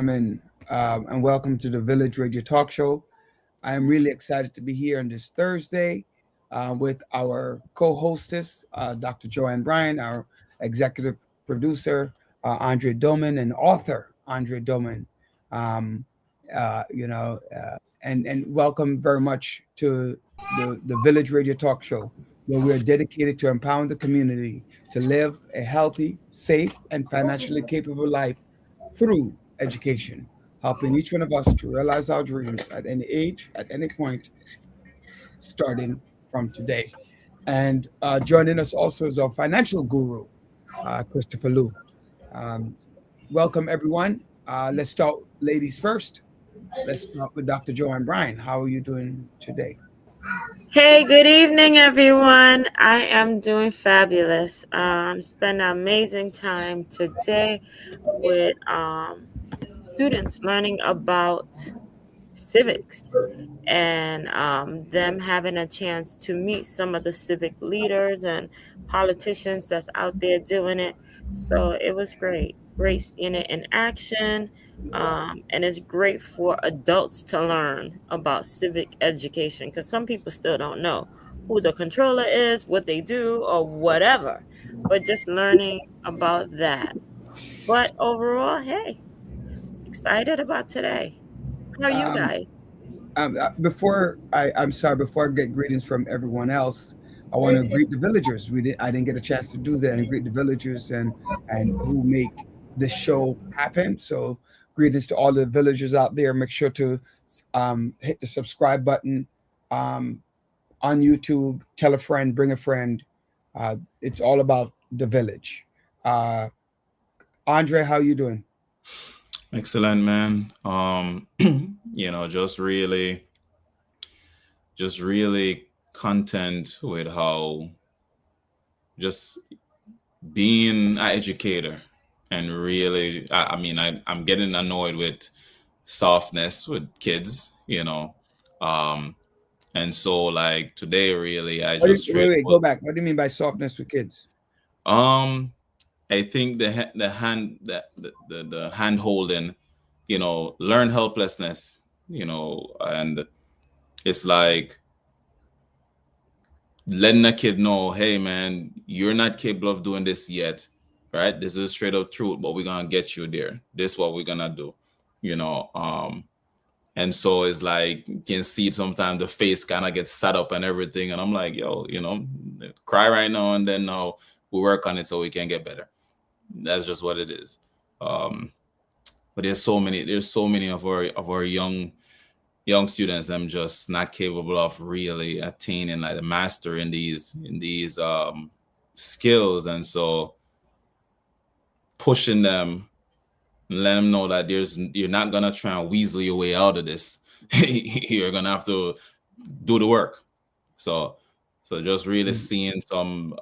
and welcome to the Village Radio Talk Show. I am really excited to be here on this Thursday with our co-hostess, Dr. Joanne Bryan, our executive producer, Andre Doman, and author Andre Doman. Um, you know, and welcome very much to the Village Radio Talk Show, where we are dedicated to empowering the community to live a healthy, safe, and financially capable life through education, helping each one of us to realize our dreams at any age, at any point, starting from today. And joining us also is our financial guru, Christopher Liu. Um, Welcome, everyone. Let's start, ladies first. Let's start with Dr. Joanne Bryan. How are you doing today? Hey, good evening, everyone. I am doing fabulous. Spent an amazing time today with students learning about civics and them having a chance to meet some of the civic leaders and politicians that's out there doing it. So it was great. Great seeing it in action. And it's great for adults to learn about civic education because some people still don't know who the controller is, what they do, or whatever. But just learning about that. But overall, hey, excited about today. How are you Um, guys? I'm sorry, before I get greetings from everyone else, I want to greet the villagers. I didn't get a chance to do that and greet the villagers and who make this show happen. So greetings to all the villagers out there. Make sure to hit the subscribe button um, on YouTube. Tell a friend, bring a friend. It's all about the village. Uh, Andre, how you doing? Excellent, man. Just really content with how just being an educator and really, I'm getting annoyed with softness with kids, and so like today, really, I just straight Wait, go back. What do you mean by softness with kids? um, I think the hand holding, learn helplessness, and it's like letting a kid know, hey man, you're not capable of doing this yet, right? This is straight up truth, but we're gonna get you there. This is what we're gonna do, you know. And so it's like you can see sometimes the face kind of gets set up and everything, and I'm like, yo, cry right now and then now we work on it so we can get better. That's just what it is. Um, but there's so many of our young students I'm just not capable of really attaining like the master in these skills, and so pushing them, let them know that you're not gonna try and weasel your way out of this. You're gonna have to do the work. So so just really seeing some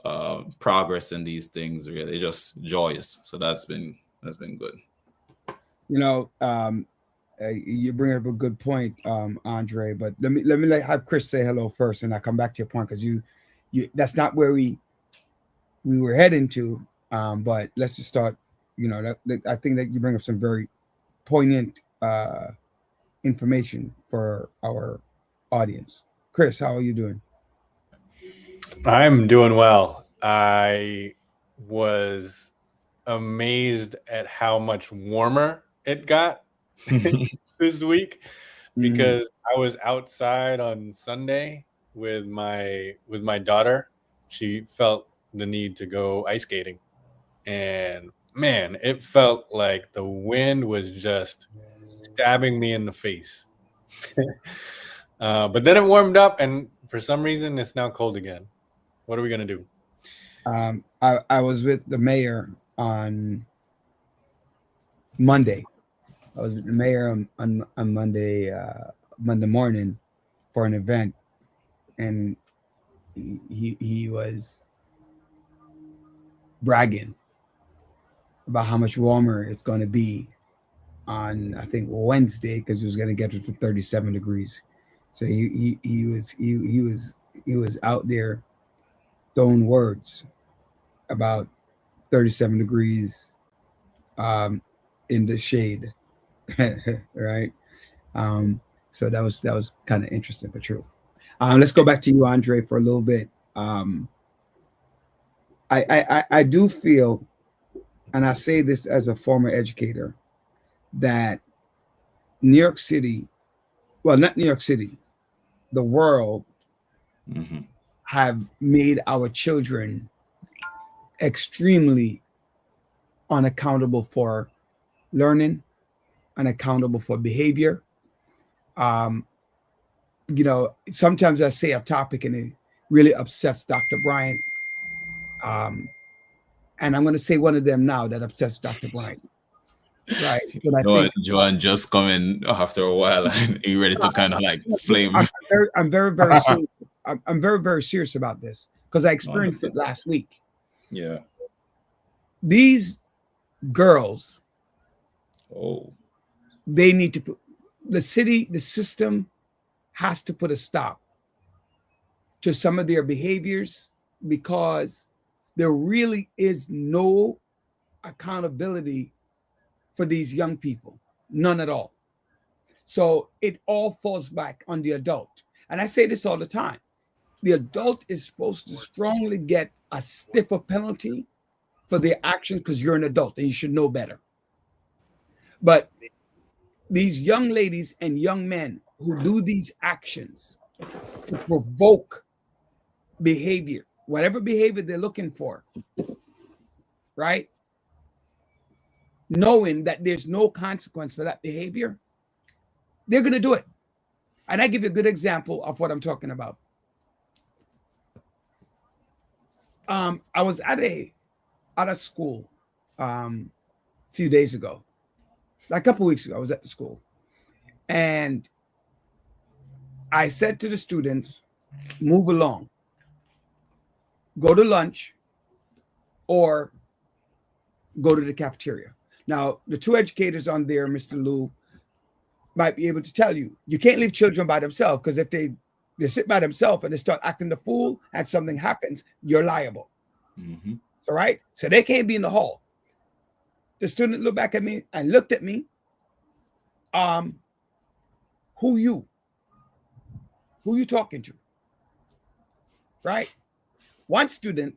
progress in these things, really just joyous. So that's been good. You know, you bring up a good point, Andre. But let have Chris say hello first, and I come back to your point because you that's not where we were heading to. But let's just start. I think that you bring up some very poignant information for our audience. Chris, how are you doing? I'm doing well. I was amazed at how much warmer it got this week because I was outside on Sunday with my daughter. She felt the need to go ice skating. And man, it felt like the wind was just stabbing me in the face. But then it warmed up, and for some reason, it's now cold again. What are we gonna do? I was with the mayor on Monday. I was with the mayor on Monday morning for an event, and he was bragging about how much warmer it's going to be on I think Wednesday because he was going to get it to 37 degrees. So he was out there throwing words about 37 degrees um, in the shade right? So that was kind of interesting, but true. Let's go back to you, Andre, for a little bit. I do feel, and I say this as a former educator, that New York City, well, not New York City, the world have made our children extremely unaccountable for learning, unaccountable for behavior. You know, sometimes I say a topic and it really upsets Dr. Bryant. And I'm going to say one of them now that upsets Dr. Bryant. Right. But I think Joanne just coming after a while and you ready to kind of like flame. I'm very serious. I'm very serious about this because I experienced it last week. Yeah. These girls, they need to put the system has to put a stop to some of their behaviors because there really is no accountability for these young people, none at all. So it all falls back on the adult. And I say this all the time. The adult is supposed to strongly get a stiffer penalty for their actions because you're an adult and you should know better. But these young ladies and young men who do these actions to provoke behavior, whatever behavior they're looking for, right? Knowing that there's no consequence for that behavior, they're going to do it. And I give you a good example of what I'm talking about. I was at a school a few days ago, like a couple weeks ago. I was at the school, and I said to the students, "Move along, go to lunch, or go to the cafeteria." Now, the two educators on there, Mr. Liu, might be able to tell you, you can't leave children by themselves because if they sit by themselves and they start acting the fool and something happens, you're liable. All right? So they can't be in the hall. The student looked back at me and looked at me. Who you talking to? Right? One student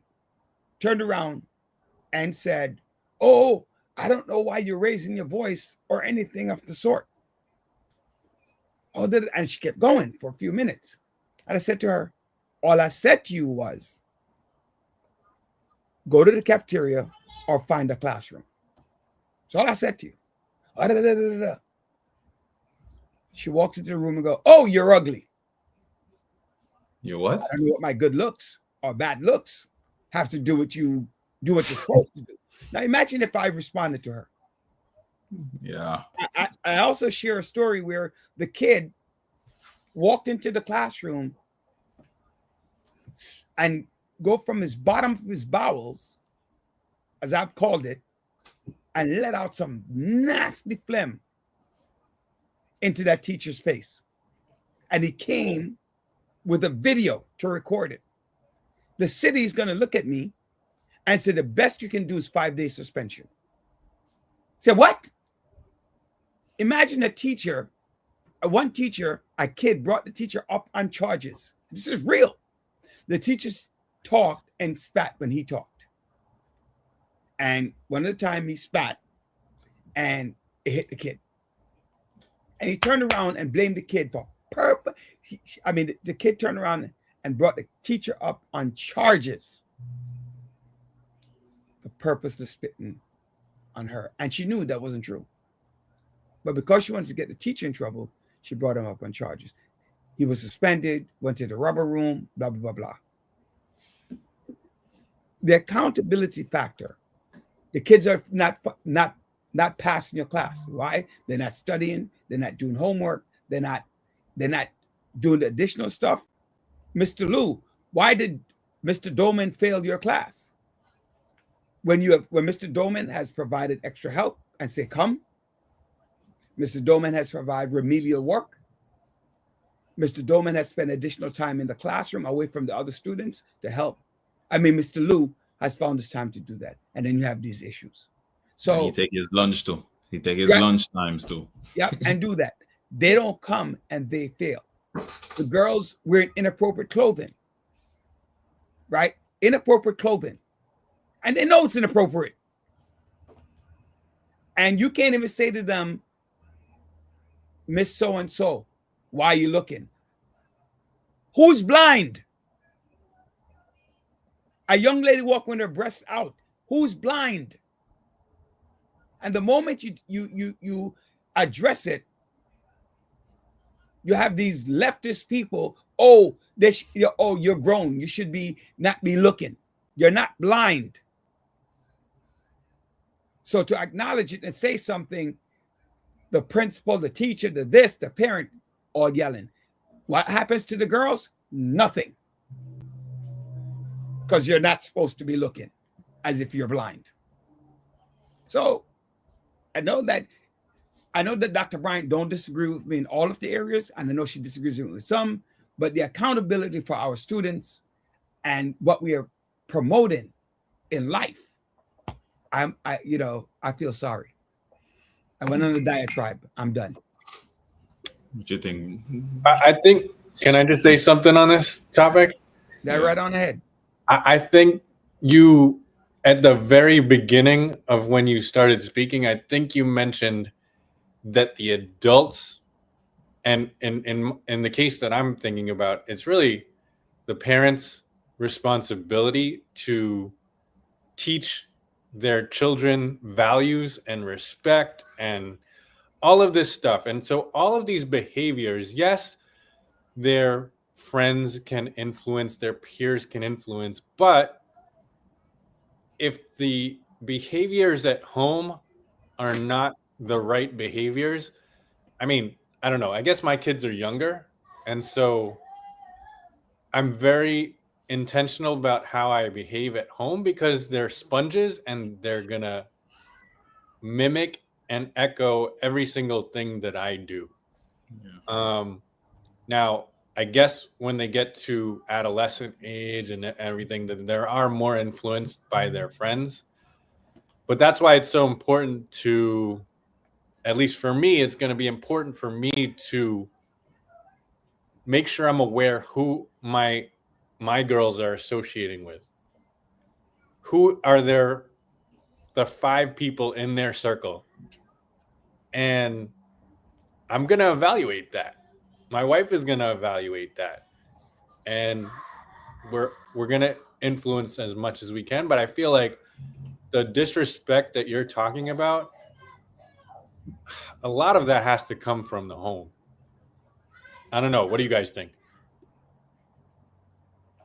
turned around and said, "Oh, I don't know why you're raising your voice or anything of the sort." And she kept going for a few minutes. And I said to her, "All I said to you was, go to the cafeteria or find a classroom." That's all I said to you. She walks into the room and goes, "Oh, you're ugly." You're what? I don't know what my good looks or bad looks have to do with you do what you're supposed to do. Now imagine if I responded to her. Yeah. I also share a story where the kid walked into the classroom and go from his bottom of his bowels, as I've called it, and let out some nasty phlegm into that teacher's face. And he came with a video to record it. The city is going to look at me and say, the best you can do is 5-day suspension. Say, what? Imagine a kid brought the teacher up on charges. This is real. The teachers talked and spat when he talked. And one of the time he spat and it hit the kid. And he turned around and blamed the kid for purpose. The kid turned around and brought the teacher up on charges for purposely spitting on her. And she knew that wasn't true. But because she wanted to get the teacher in trouble, she brought him up on charges. He was suspended, went to the rubber room, blah, blah, blah, blah. The accountability factor. The kids are not passing your class. Why? They're not studying. They're not doing homework. They're not doing the additional stuff. Mr. Liu, why did Mr. Doman fail your class? When Mr. Doman has provided extra help and say, come. Mr. Doman has provided remedial work. Mr. Doman has spent additional time in the classroom away from the other students to help. Mr. Liu has found his time to do that. And then you have these issues. So he take his lunch too. He take his lunch times too. Yep, and do that. They don't come and they fail. The girls wearing inappropriate clothing, right? Inappropriate clothing. And they know it's inappropriate. And you can't even say to them, Miss So-and-so, why are you looking? Who's blind? A young lady walking with her breasts out. Who's blind? And the moment you address it, you have these leftist people. Oh, you're grown. You should not be looking. You're not blind. So to acknowledge it and say something, the principal, the teacher, the parent, all yelling. What happens to the girls? Nothing. Because you're not supposed to be looking as if you're blind. So I know that Dr. Bryant don't disagree with me in all of the areas, and I know she disagrees with me with some, but the accountability for our students and what we are promoting in life, I feel sorry. I went on a diatribe. I'm done. What you think? I think, can I just say something on this topic? That right on ahead. I think you, at the very beginning of when you started speaking, I think you mentioned that the adults, and in the case that I'm thinking about, it's really the parents' responsibility to teach their children values and respect and all of this stuff. And so all of these behaviors, yes, their friends can influence, their peers can influence, but if the behaviors at home are not the right behaviors, I mean, I don't know. I guess my kids are younger, and so I'm very intentional about how I behave at home because they're sponges and they're gonna mimic and echo every single thing that I do. Yeah. Now, I guess when they get to adolescent age and everything, that there are more influenced by their friends. But that's why it's so important to, at least for me, it's going to be important for me to make sure I'm aware who my girls are associating with. Who are the 5 people in their circle? And I'm going to evaluate that. My wife is going to evaluate that. And we're going to influence as much as we can. But I feel like the disrespect that you're talking about, a lot of that has to come from the home. I don't know. What do you guys think?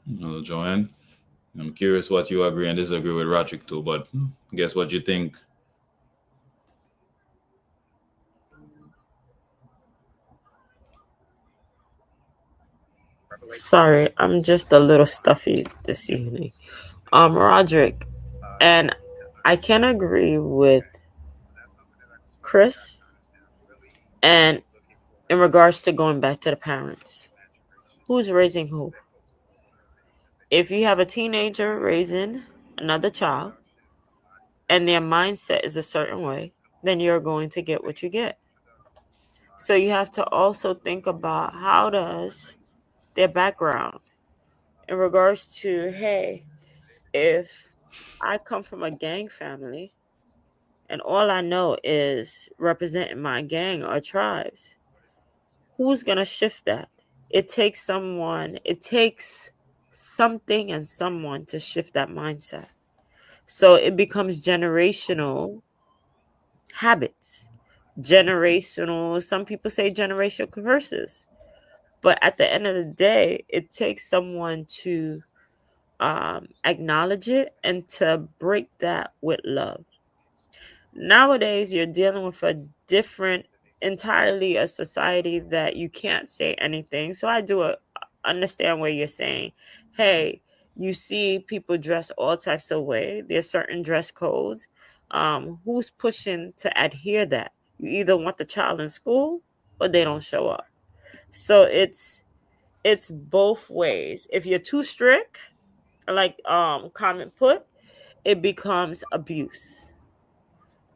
Well, Joanne, I'm curious what you agree and disagree with Roderick too, but guess what you think? Sorry, I'm just a little stuffy this evening. Roderick, and I can agree with Chris, and in regards to going back to the parents, who's raising who? If you have a teenager raising another child and their mindset is a certain way, then you're going to get what you get. So you have to also think about how does their background in regards to, hey, if I come from a gang family and all I know is representing my gang or tribes, who's going to shift that? It takes something and someone to shift that mindset. So it becomes generational habits, some people say generational curses. But at the end of the day, it takes someone to acknowledge it and to break that with love. Nowadays, you're dealing with entirely a society that you can't say anything. So I do understand where you're saying, hey, you see people dress all types of way. There's certain dress codes. Who's pushing to adhere that? You either want the child in school or they don't show up. So it's both ways. If you're too strict, like Carmen put, it becomes abuse.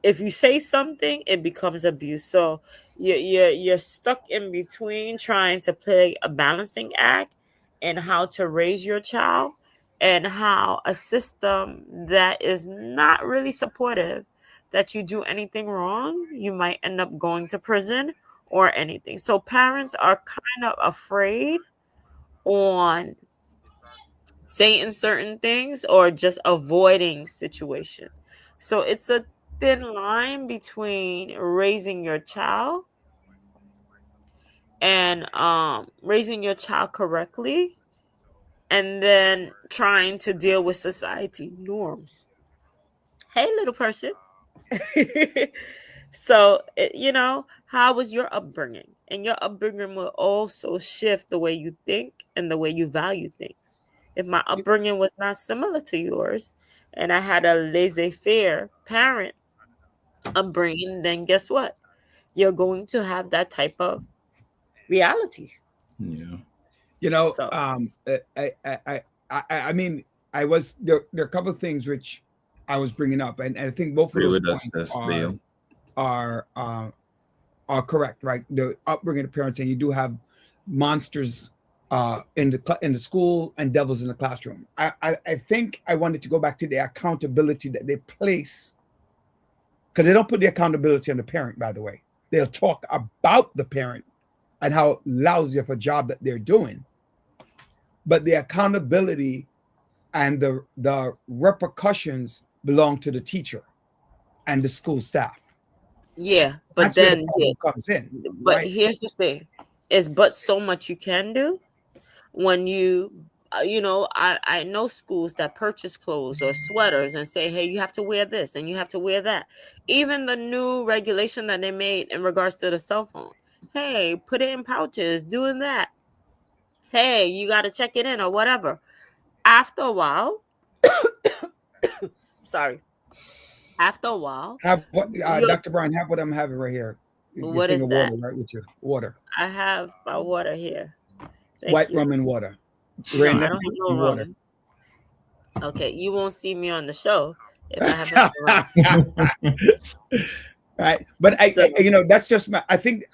If you say something, it becomes abuse. So you're stuck in between trying to play a balancing act and how to raise your child and how a system that is not really supportive that you do anything wrong, you might end up going to prison or anything. So parents are kind of afraid on saying certain things or just avoiding situation. So it's a thin line between raising your child and raising your child correctly and then trying to deal with society norms. Hey, little person. So, how was your upbringing? And your upbringing will also shift the way you think and the way you value things. If my upbringing was not similar to yours and I had a laissez faire parent upbringing, then guess what? You're going to have that type of reality. Yeah. You know, So, I mean, I was there are a couple of things which I was bringing up, and I think both of Agree those with us, points Dale. are correct, right? The upbringing of parents, and you do have monsters in the school and devils in the classroom. I think I wanted to go back to the accountability that they place, because they don't put the accountability on the parent. By the way, they'll talk about the parent and how lousy of a job that they're doing, but the accountability and the repercussions belong to the teacher and the school staff. yeah, but That's where the then, problem comes in, but right? here's the thing is, but so much you can do when I know schools that purchase clothes or sweaters and say, hey, you have to wear this and you have to wear that. Even the new regulation that they made in regards to the cell phone, hey, put it in pouches, doing that, hey, you got to check it in or whatever. After a while, sorry, after a while, Have what, you Dr. Brian, have what I'm having right here. Your what thing is of that? water, right with you. Water. I have my water here. Thank White you. rum and water. No, Rain I don't have no and water. rum. Okay, you won't see me on the show if I have rum. Right, but So, that's just my. I think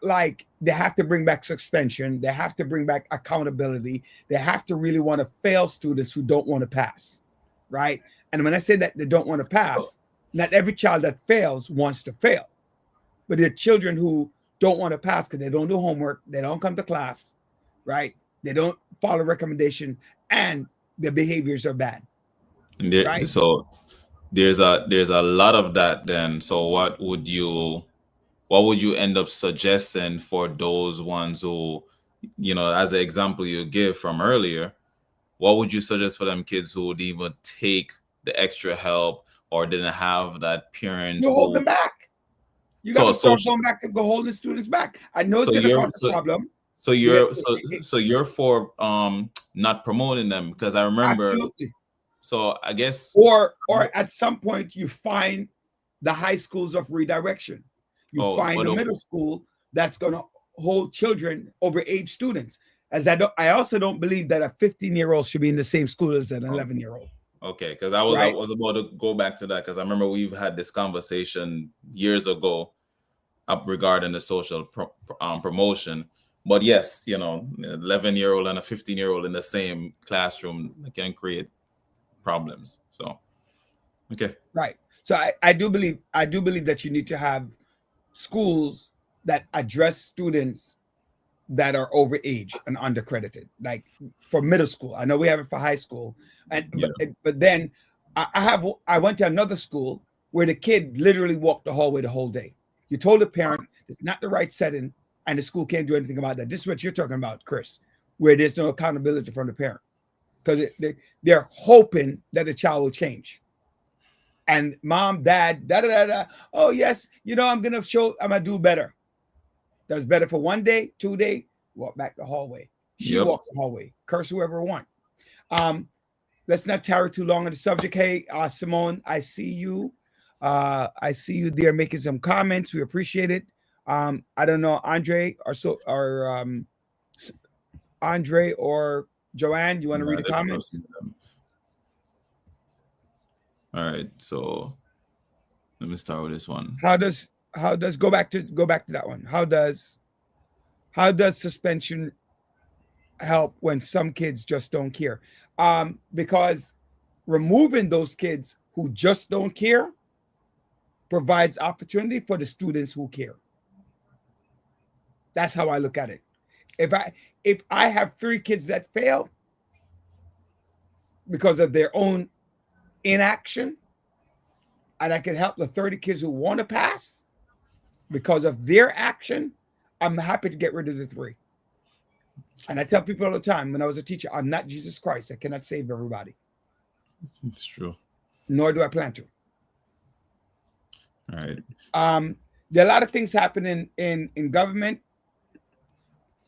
like they have to bring back suspension. They have to bring back accountability. They have to really want to fail students who don't want to pass, right? And when I say that they don't want to pass, not every child that fails wants to fail, but there are children who don't want to pass because they don't do homework, they don't come to class, right? They don't follow recommendation, and their behaviors are bad. Right. So there's a lot of that then. So what would you end up suggesting for those ones who, as an example you give from earlier, what would you suggest for them kids who would even take the extra help or didn't have that parent You hold who them back. You So- got to start so- going back to go holding students back. I know it's So going to you're- cause a problem. so you're Yeah, so you're for not promoting them, because I remember. Absolutely. So I guess Or at some point you find the high schools of redirection. You find but a middle school that's going to hold children over age students. I also don't believe that a 15-year-old should be in the same school as an 11-year-old. Okay, because I was Right. about to go back to that, because I remember we've had this conversation years ago regarding the social promotion. But yes, 11-year-old and a 15-year-old in the same classroom can create problems. So, okay. Right. So I do believe that you need to have schools that address students that are over age and undercredited, like for middle school. I know we have it for high school, but then I went to another school where the kid literally walked the hallway the whole day. You told the parent it's not the right setting, and the school can't do anything about that. This is what you're talking about, Chris, where there's no accountability from the parent, because they're hoping that the child will change. And mom, dad, oh yes, I'm gonna do better. Does better for 1 day, 2 days, walk back the hallway. She walks the hallway, curse whoever want. Let's not tarry too long on the subject. Hey, Simone, I see you. I see you there making some comments. We appreciate it. I don't know, Andre Andre or Joanne, you want to read the comments? All right, so Let me start with this one. How does go back to that one? How does suspension help when some kids just don't care? Because removing those kids who just don't care provides opportunity for the students who care. That's how I look at it. If I have 3 kids that fail because of their own inaction, and I can help the 30 kids who want to pass because of their action, I'm happy to get rid of the 3. And I tell people all the time, when I was a teacher, I'm not Jesus Christ. I cannot save everybody. It's true. Nor do I plan to. All right. There are a lot of things happening in government.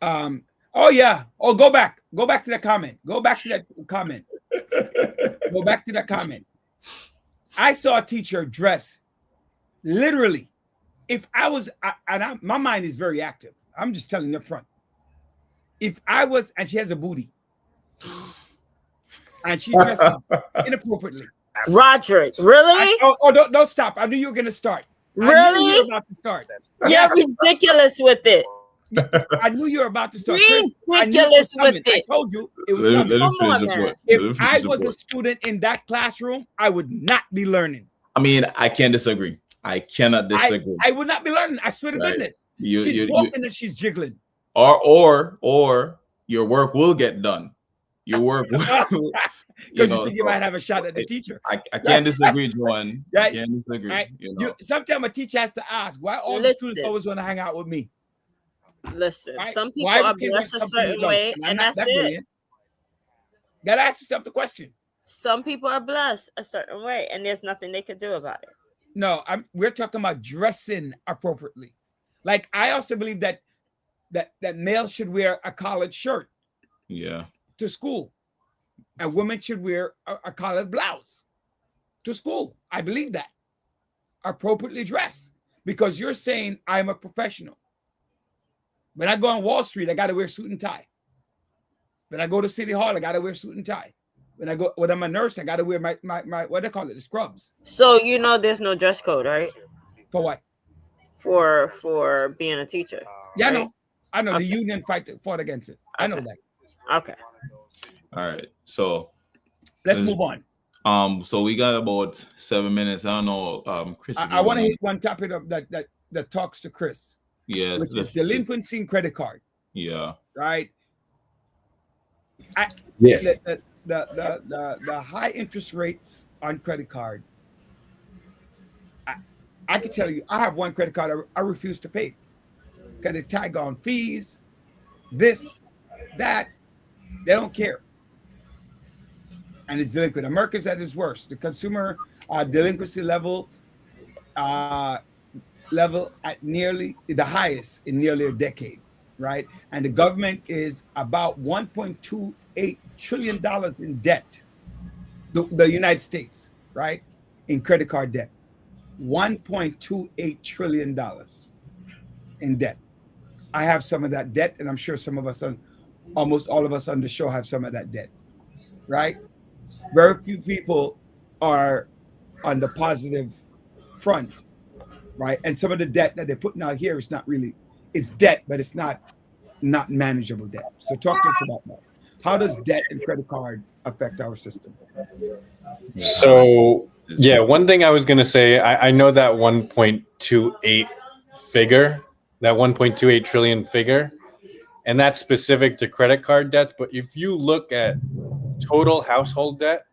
Oh yeah. Oh, go back to that comment. Go back to that comment. I saw a teacher dress literally. If I was, my mind is very active. I'm just telling you up front. If I was, and she has a booty, and she dresses inappropriately. Roderick, really? Don't stop. I knew you were going to start. Really? I knew you were about to start. You're ridiculous with it. I knew you were about to start. Ridiculous with it. I told you it was Let coming. him finish the point. If I was a student in that classroom, I would not be learning. I mean, I can't disagree. I cannot disagree. I would not be learning. I swear to goodness. She's walking and she's jiggling. Or your work will get done. Your work will, Because you think you might have a shot at the teacher. I can't disagree, Joanne. I can't disagree. Right. Sometimes a teacher has to ask, why all the students always want to hang out with me? Listen, Right? some people are blessed a certain way, and that's it. Gotta ask yourself the question. Some people are blessed a certain way, and there's nothing they can do about it. No, we're talking about dressing appropriately. Like, I also believe that males should wear a collared shirt. Yeah. To school, and women should wear a collared blouse to school. I believe that. Appropriately dressed, because you're saying I'm a professional. When I go on Wall Street, I got to wear suit and tie. When I go to City Hall, I got to wear suit and tie. When I'm a nurse, I got to wear my what do they call it, the scrubs. So there's no dress code, right? For what? For being a teacher. Yeah, right? I know. Okay. The union fought against it. I know that. Okay. All right. So let's move on. So we got about 7 minutes. I don't know. Chris, I want to hit one topic of that talks to Chris. Yes. Which is delinquency in credit card. Yeah. Right. Yeah. The high interest rates on credit card. I can tell you, I have one credit card I refuse to pay. Because they tag on fees, this, that. They don't care. And it's delinquent. America's at its worst. The consumer delinquency level at nearly the highest in nearly a decade, right? And the government is about $1.28 trillion in debt. The United States, right? In credit card debt. $1.28 trillion in debt. I have some of that debt, and I'm sure some of us almost all of us on the show have some of that debt, right? Very few people are on the positive front, right? And some of the debt that they're putting out here is not really, it's debt, but it's not manageable debt. So talk to us about that. How does debt and credit card affect our system? So, yeah, one thing I was going to say, I know that 1.28 figure, that 1.28 trillion figure, and that's specific to credit card debts. But if you look at total household debt,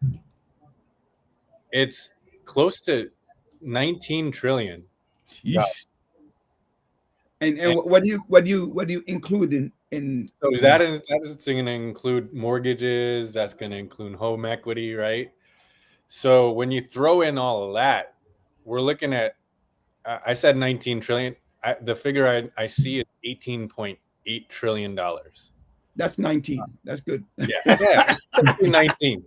it's close to 19 trillion. And what do you include in so that is going to include mortgages, that's going to include home equity, right? So when you throw in all of that, we're looking at I said 19 trillion. The figure I see is $18.8 trillion. That's 19. That's good. Yeah, it's 19.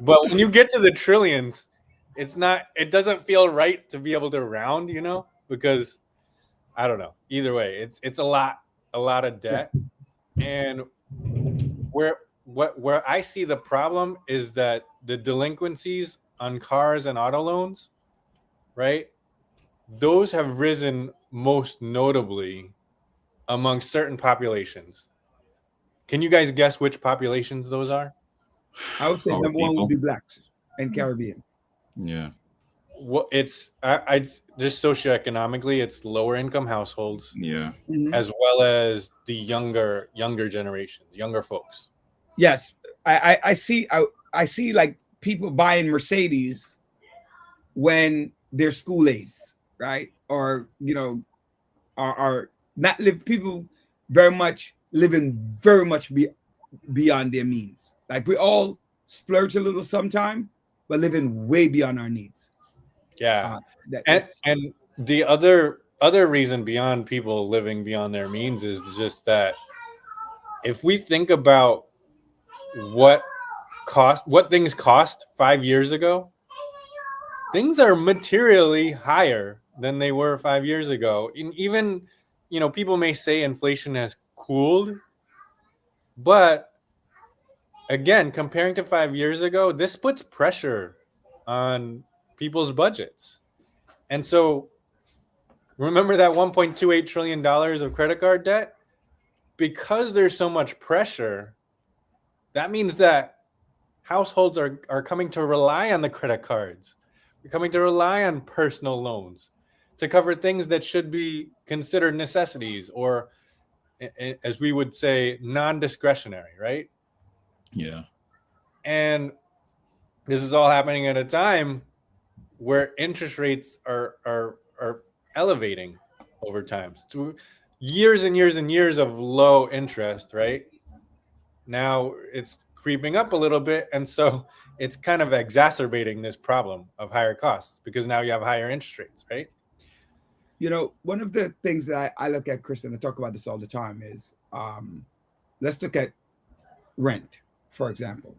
But when you get to the trillions, it doesn't feel right to be able to round, because I don't know. Either way, it's a lot of debt. And where I see the problem is that the delinquencies on cars and auto loans, right, those have risen most notably among certain populations. Can you guys guess which populations those are? I would say Our number one people. would be blacks and Caribbean. Yeah. Well, I just socioeconomically, it's lower income households Yeah. Mhm. as well as the younger generations, younger folks. Yes, I see. I see like people buying Mercedes when they're school aides, right? Or are not live people very much living very much beyond their means. Like we all splurge a little sometime, but living way beyond our needs. Yeah. That And the other reason beyond people living beyond their means is just that if we think about what things cost 5 years ago, things are materially higher than they were 5 years ago. And even, people may say inflation has cooled, but again, comparing to 5 years ago, this puts pressure on people's budgets. And so remember that $1.28 trillion of credit card debt? Because there's so much pressure, that means that households are coming to rely on the credit cards. We're coming to rely on personal loans to cover things that should be considered necessities or, as we would say, non-discretionary, right? Yeah. And this is all happening at a time where interest rates are elevating over time. So years and years and years of low interest, right? Now it's creeping up a little bit, and so it's kind of exacerbating this problem of higher costs because now you have higher interest rates, right? one of the things that I look at, Chris, and I talk about this all the time is let's look at rent, for example.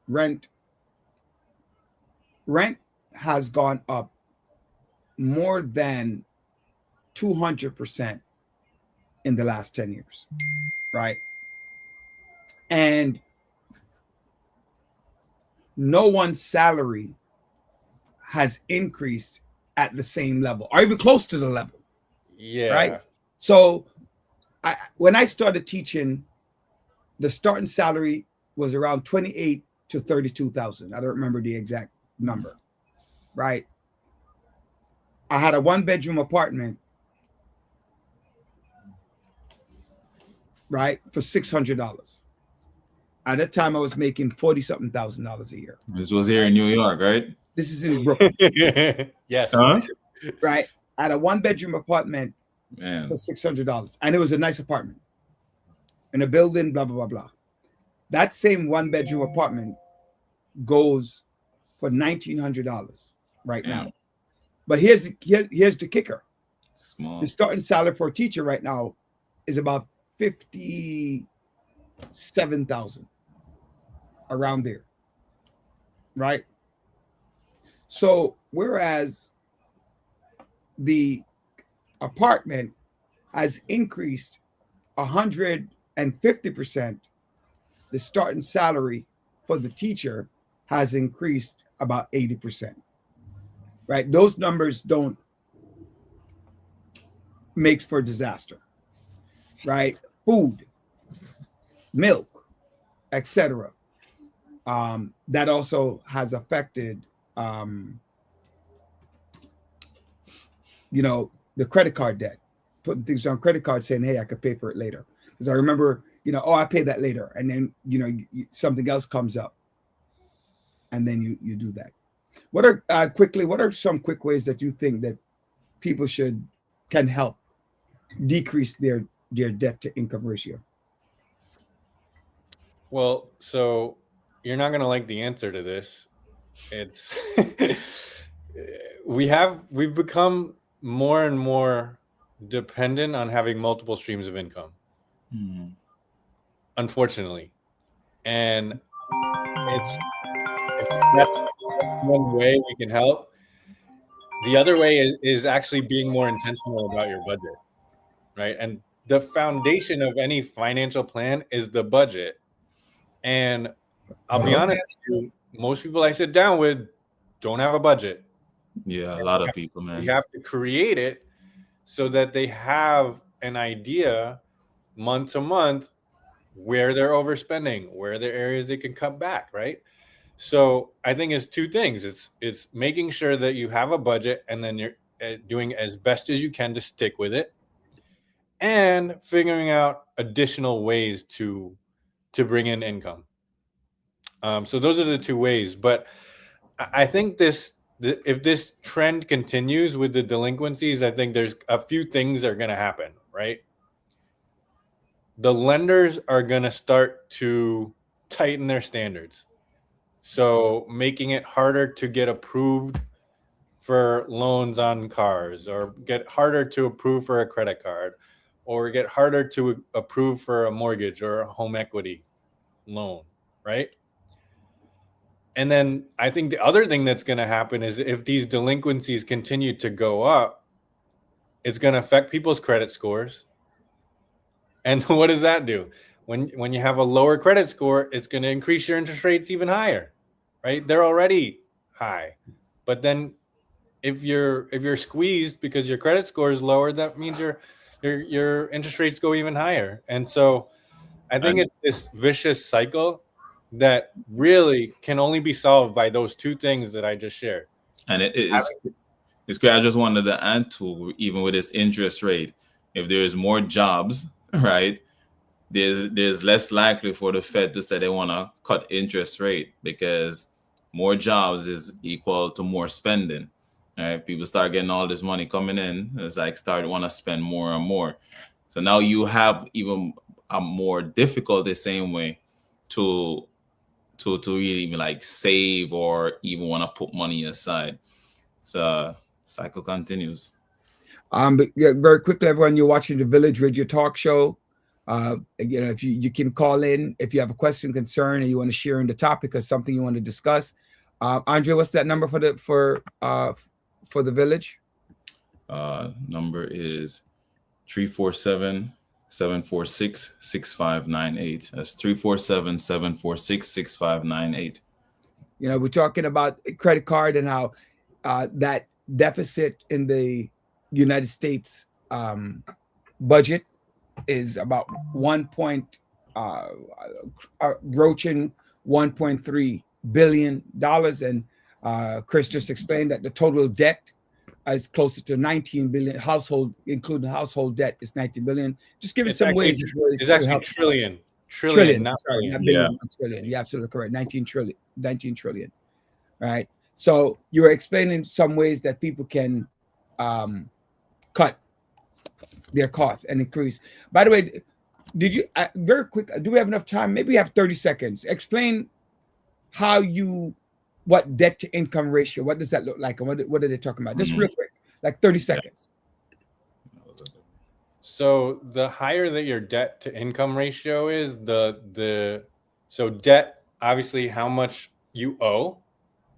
Rent has gone up more than 200% in the last 10 years, right? And no one's salary has increased at the same level or even close to the level. Yeah. Right. So when I started teaching, the starting salary was around 28 to 32,000. I don't remember the exact number. Right. I had a 1-bedroom apartment, right, for $600. At that time, I was making $40-something thousand a year. This was here in New York, right? This is in Brooklyn. Yes. Huh? Right. I had a 1-bedroom apartment Man. for $600, and it was a nice apartment in a building. Blah blah blah blah. That same 1-bedroom apartment goes for $1,900 right now. But here's the kicker. Small. The starting salary for a teacher right now is about 57,000, around there, right? So whereas the apartment has increased 150%, the starting salary for the teacher has increased about 80%. Right? Those numbers don't makes for disaster. Right? Food, milk, etc. That also has affected the credit card debt, putting things on credit card saying, hey, I could pay for it later. Because I remember, I pay that later. And then, something else comes up. And then you do that. What are some quick ways that you think that people can help decrease their debt to income ratio? Well, so you're not going to like the answer to this. It's we've become more and more dependent on having multiple streams of income. Unfortunately. And that's one way we can help. The other way is actually being more intentional about your budget, right? And the foundation of any financial plan is the budget. And I'll be honest with you, most people I sit down with don't have a budget. Yeah, a lot of people, man. You have to create it so that they have an idea month to month where they're overspending, where there are areas they can cut back, right? So I think it's two things. It's making sure that you have a budget and then you're doing as best as you can to stick with it, and figuring out additional ways to bring in income. So those are the two ways. But I think if this trend continues with the delinquencies, I think there's a few things that are going to happen, right? The lenders are going to start to tighten their standards. So making it harder to get approved for loans on cars, or get harder to approve for a credit card, or get harder to approve for a mortgage or a home equity loan, right? And then I think the other thing that's going to happen is if these delinquencies continue to go up, it's going to affect people's credit scores. And what does that do? When you have a lower credit score, it's going to increase your interest rates even higher, right? They're already high. But then if you're squeezed because your credit score is lower, that means your interest rates go even higher. And so I think it's this vicious cycle that really can only be solved by those two things that I just shared. And it's great. I just wanted to add to, even with this interest rate, if there is more jobs, right, there's less likely for the Fed to say they want to cut interest rate, because more jobs is equal to more spending. Right? People start getting all this money coming in. It's like want to spend more and more. So now you have even a more difficult, the same way, to really even like save or even want to put money aside. So cycle continues. But yeah, very quickly, everyone, you're watching the Village Radio Talk Show. If you can call in if you have a question, concern, or you want to share in the topic or something you want to discuss. Andre, what's that number for the Village? Number is 347-746-6598. That's 347-746-6598. We're talking about credit card and how that deficit in the United States budget is about broaching $1.3 billion. And Chris just explained that the total debt is closer to 19 billion. Including household debt, is 19 billion. Just give us some ways. It's actually trillion, not billion. Yeah. Trillion. You're absolutely correct. 19 trillion. Right. So you were explaining some ways that people can cut their costs and increase. By the way, did you very quick? Do we have enough time? Maybe we have 30 seconds. Explain what debt to income ratio. What does that look like, and what are they talking about? Just real quick, like 30 seconds. So the higher that your debt to income ratio is, so debt, obviously how much you owe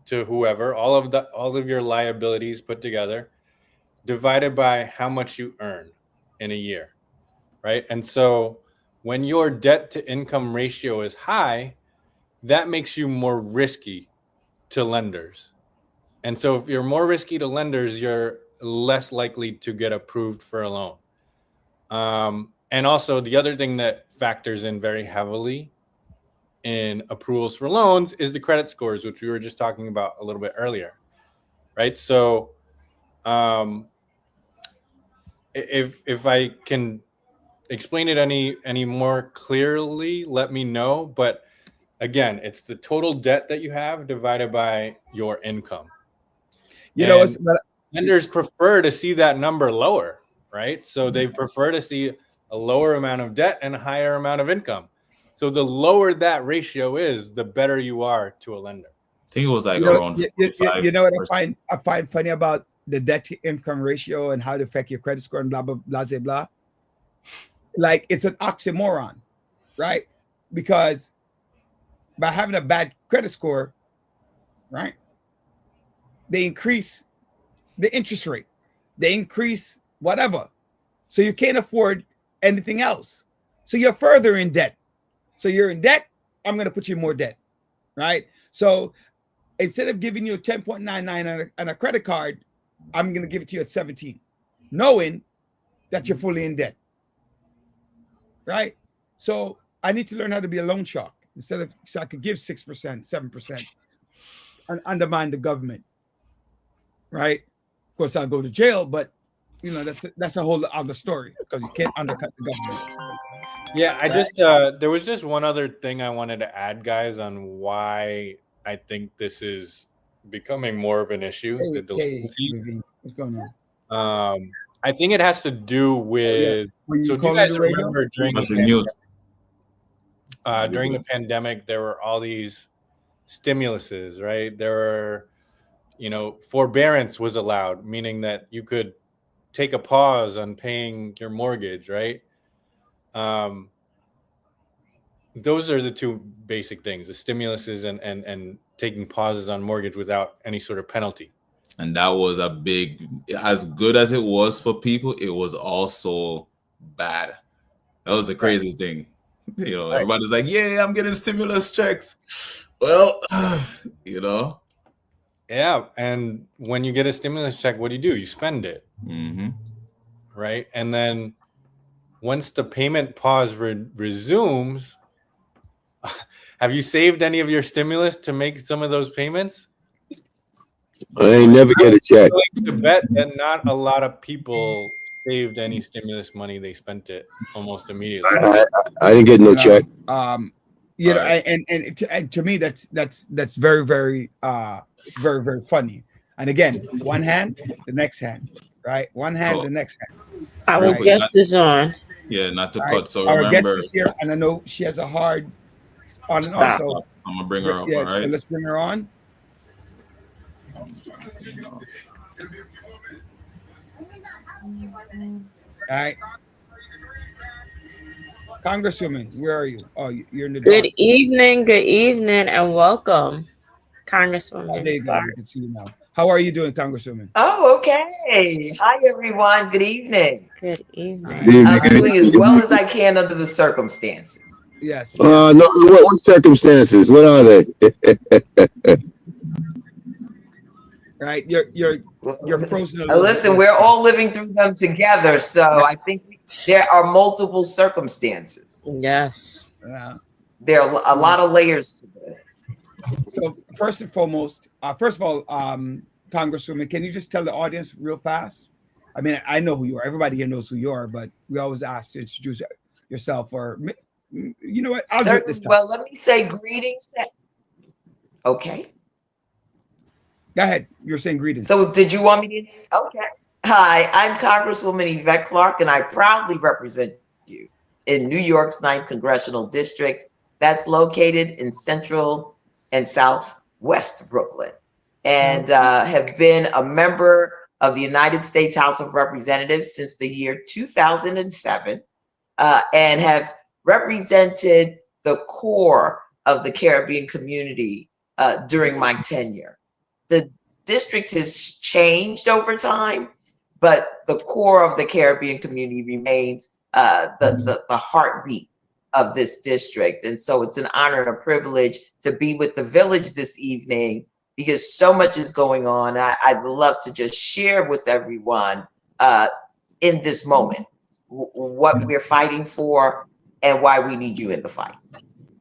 to whoever, all of your liabilities put together, divided by how much you earn in a year, right? And so when your debt to income ratio is high, that makes you more risky to lenders. And so if you're more risky to lenders, you're less likely to get approved for a loan. And also the other thing that factors in very heavily in approvals for loans is the credit scores, which we were just talking about a little bit earlier, right? So if I can explain it any more clearly, let me know. But again, it's the total debt that you have divided by your income. Lenders prefer to see that number lower, right? So they prefer to see a lower amount of debt and a higher amount of income. So the lower that ratio is, the better you are to a lender. I think it was like around 55%. You know what I find funny about the debt to income ratio and how it affect your credit score and blah, blah, blah, blah, blah. Like, it's an oxymoron, right? Because by having a bad credit score, right, they increase the interest rate. They increase whatever. So you can't afford anything else. So you're further in debt. So you're in debt, I'm going to put you in more debt, right? So instead of giving you a 10.99 on a credit card, I'm going to give it to you at 17, knowing that you're fully in debt. Right? So I need to learn how to be a loan shark instead of, so I could give 6%, 7% and undermine the government. Right? Of course, I'll go to jail, but you know, that's a whole other story because you can't undercut the government. Yeah, I just there was just one other thing I wanted to add, guys, on why I think this is becoming more of an issue. Hey, the delinquency. Ravine, what's going on? I think it has to do with. Were So, do you calling guys the radio? remember during Must the be mute. during the pandemic, there were all these stimuluses, right? There were, you know, forbearance was allowed, meaning that you could take a pause on paying your mortgage, right? Those are the two basic things: the stimuluses and taking pauses on mortgage without any sort of penalty. And that was a big, as good as it was for people, it was also bad. That was the craziest thing. You know, everybody's like, yeah, I'm getting stimulus checks. Well, you know. Yeah, and when you get a stimulus check, what do? You spend it, right? And then once the payment pause resumes, have you saved any of your stimulus to make some of those payments? I ain't never get a check. I to bet that not a lot of people saved any stimulus money. They spent it almost immediately. I didn't get no check. You know, and to me, that's very, very, very, very funny. And again, one hand, the next hand, right? One hand, the next hand. Our guest is on. Yeah, not to Right? cut. So Our remember, guest is here, and I know she has a hard on and Stop. off. So I'm gonna bring her up. yeah, All right. so let's bring her on. All right. Congresswoman, where are you? Oh, you're in the Good dark. evening, and welcome, Oh, there Congresswoman. you go. We can see you now. How are you doing, Congresswoman? Oh, okay. Hi, everyone. Good evening. Good evening. I'm doing as well as I can under the circumstances. Yes. No, what circumstances? What are they? Right. You're frozen. Listen, we're all living through them together, so I think there are multiple circumstances. Yes. There are a lot of layers to it. So first and foremost, first of all, Congresswoman, can you just tell the audience real fast? I mean, I know who you are. Everybody here knows who you are, but we always ask to introduce yourself. Or you know what? I'll do it this time. Well, let me say greetings. Okay. Go ahead. You're saying greetings. So did you want me to? Okay. Hi, I'm Congresswoman Yvette Clarke, and I proudly represent you in New York's 9th Congressional District. That's located in Central and Southwest Brooklyn, and have been a member of the United States House of Representatives since the year 2007, and have represented the core of the Caribbean community during my tenure. The district has changed over time, but the core of the Caribbean community remains the heartbeat of this district. And so it's an honor and a privilege to be with the village this evening because so much is going on. I'd love to just share with everyone in this moment what we're fighting for and why we need you in the fight.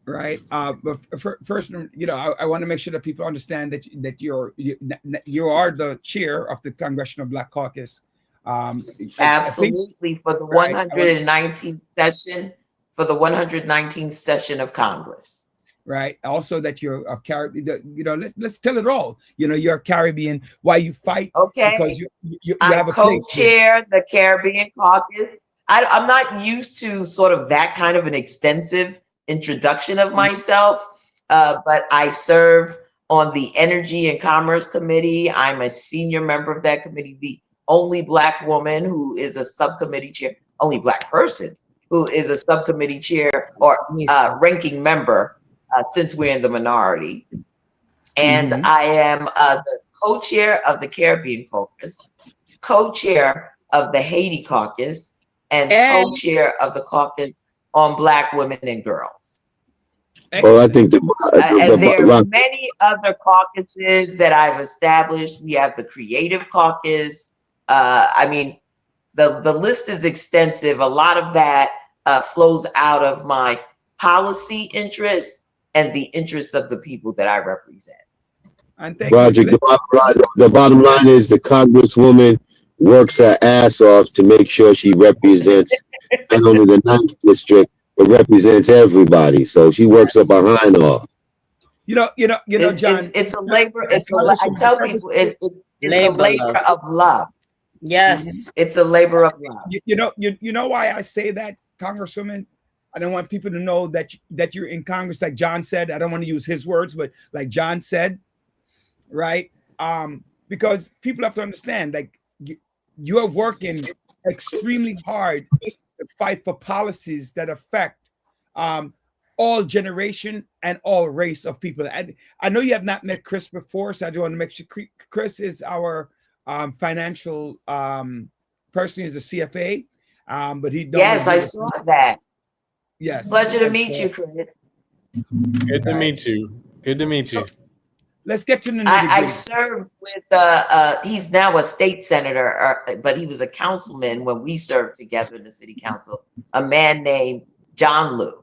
Right. But first, you know, I want to make sure that people understand that you are the chair of the Congressional Black Caucus. Absolutely, for the 119th session, for the 119th session of Congress. Right. Also, that you're a Caribbean. You know, let's tell it all. You know, you're a Caribbean. Why you fight? Okay. Because you I have a place. co-chair the Caribbean Caucus. I'm not used to sort of that kind of an extensive introduction of myself, but I serve on the Energy and Commerce Committee. I'm a senior member of that committee, the only Black woman who is a subcommittee chair, only Black person who is a subcommittee chair or ranking member since we're in the minority. And I am the co-chair of the Caribbean Caucus, co-chair of the Haiti Caucus, and co-chair of the Caucus on Black Women and Girls. Well, I think And there are many other caucuses that I've established. We have the Creative Caucus. I mean, the list is extensive. A lot of that flows out of my policy interests and the interests of the people that I represent. And thank Roger, you. the bottom line is the Congresswoman works her ass off to make sure she represents not only the 9th district, but represents everybody. So she works her behind off. You know, John. It's a labor. I tell people it's a labor of love. Yes. It's a labor of love. You know why I say that, Congresswoman? I don't want people to know that you're in Congress, like John said. I don't want to use his words, but like John said, right? Because people have to understand, like you are working extremely hard to fight for policies that affect all generation and all race of people. I know you have not met Chris before, so I do want to make sure. Chris is our financial person, is a CFA, but he don't. Yes, I saw that. Yes, pleasure to meet you, Chris. Good to meet you. Good to meet you. Let's get to the nitty-gritty. I served with he's now a state senator, but he was a councilman when we served together in the city council, a man named John Liu.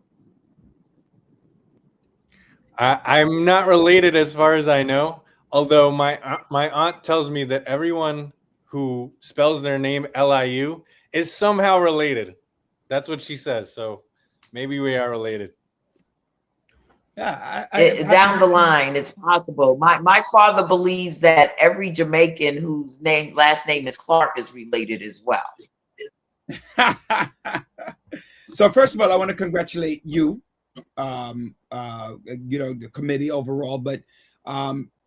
I'm not related as far as I know, although my aunt tells me that everyone who spells their name Liu is somehow related. That's what she says. So maybe we are related. Yeah, down the line, it's possible. My father believes that every Jamaican whose last name is Clark is related as well. So first of all, I want to congratulate you, the committee overall, but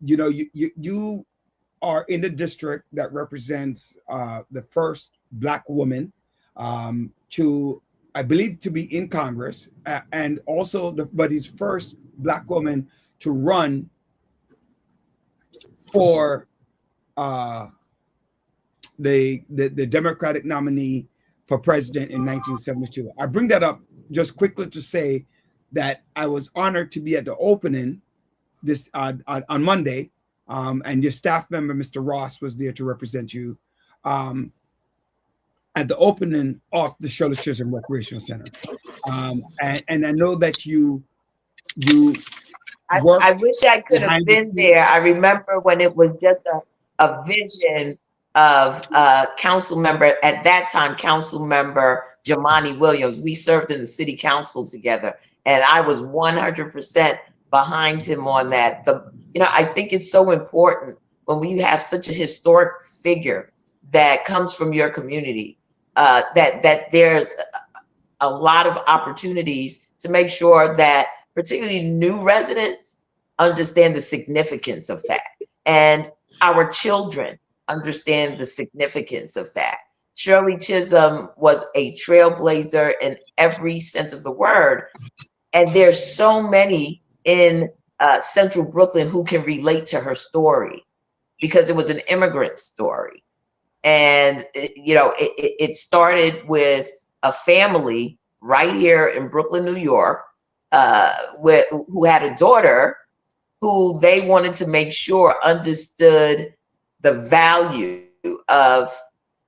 you are in the district that represents the first Black woman to, I believe, to be in Congress, and also but his first Black woman to run for the Democratic nominee for president in 1972. I bring that up just quickly to say that I was honored to be at the opening this on Monday, and your staff member, Mr. Ross, was there to represent you at the opening of the Shirley Chisholm Recreational Center. And I know that you worked. I wish I could have been there. I remember when it was just a vision of council member, at that time, council member Jamani Williams. We served in the city council together, and I was 100% behind him on that. I think it's so important when we have such a historic figure that comes from your community, that there's a lot of opportunities to make sure that particularly new residents understand the significance of that, and our children understand the significance of that. Shirley Chisholm was a trailblazer in every sense of the word, and there's so many in Central Brooklyn who can relate to her story because it was an immigrant story. And it started with a family right here in Brooklyn, New York, who had a daughter who they wanted to make sure understood the value of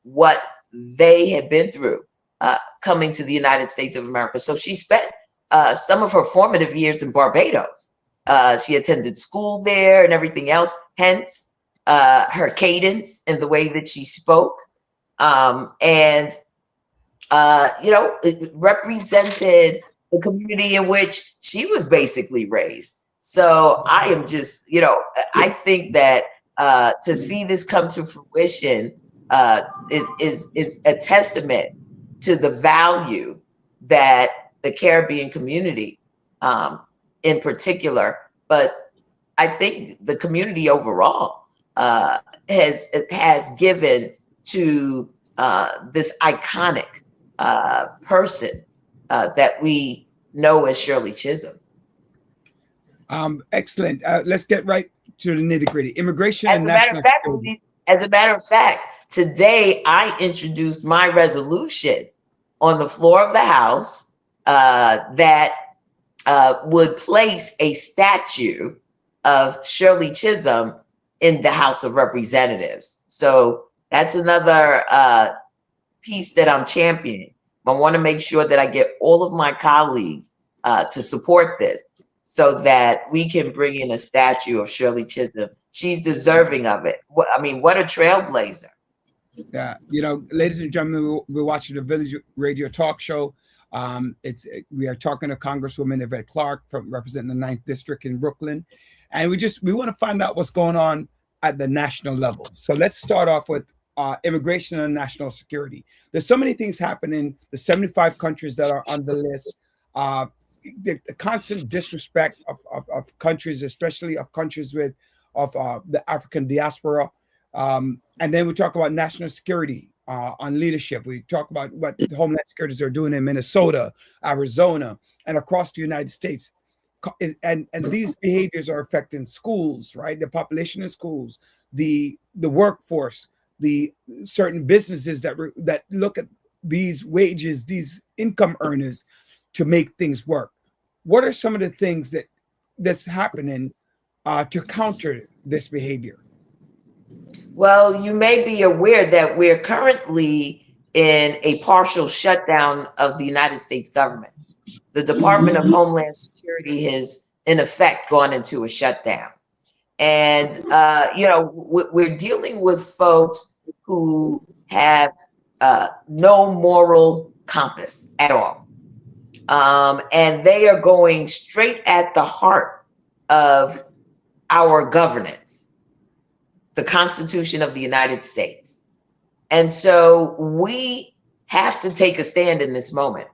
what they had been through coming to the United States of America. So she spent some of her formative years in Barbados. She attended school there and everything else, hence her cadence and the way that she spoke. It represented the community in which she was basically raised. So I am just, I think that to see this come to fruition is a testament to the value that the Caribbean community in particular, but I think the community overall has given to this iconic person that we know as Shirley Chisholm. Excellent. Let's get right to the nitty-gritty. Immigration As and a matter national of fact, security. as a matter of fact, today I introduced my resolution on the floor of the House that would place a statue of Shirley Chisholm in the House of Representatives. So that's another piece that I'm championing. I want to make sure that I get all of my colleagues to support this so that we can bring in a statue of Shirley Chisholm. She's deserving of it. I mean, what a trailblazer. Yeah, ladies and gentlemen, we're watching the Village Radio Talk Show. We are talking to Congresswoman Yvette Clarke from representing the 9th District in Brooklyn, and we want to find out what's going on at the national level. So let's start off with immigration and national security. There's so many things happening. The 75 countries that are on the list, the constant disrespect of countries, especially of countries of the African diaspora. And then we talk about national security on leadership. We talk about what the Homeland Securities are doing in Minnesota, Arizona, and across the United States. And these behaviors are affecting schools, right? The population in schools, the workforce, the certain businesses that look at these wages, these income earners to make things work. What are some of the things that's happening to counter this behavior? Well, you may be aware that we're currently in a partial shutdown of the United States government. The Department of Homeland Security has, in effect, gone into a shutdown. And, we're dealing with folks who have no moral compass at all. And they are going straight at the heart of our governance, the Constitution of the United States. And so we have to take a stand in this moment.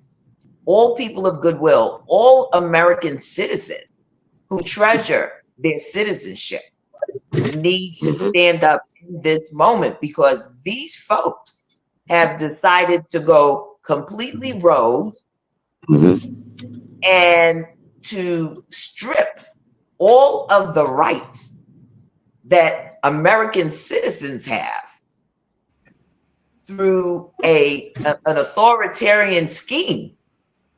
All people of goodwill, all American citizens who treasure their citizenship need to stand up in this moment, because these folks have decided to go completely rogue and to strip all of the rights that American citizens have through an authoritarian scheme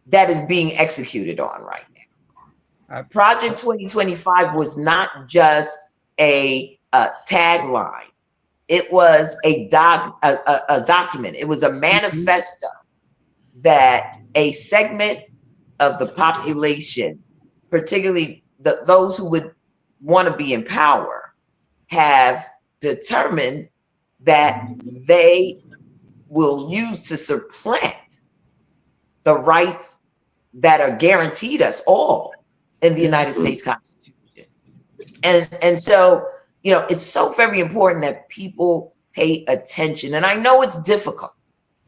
that is being executed on right now. Project 2025 was not just a tagline. It was a document. It was a manifesto that a segment of the population, particularly those who would want to be in power, have determined that they will use to supplant the rights that are guaranteed us all in the United States Constitution. And so, it's so very important that people pay attention. And I know it's difficult.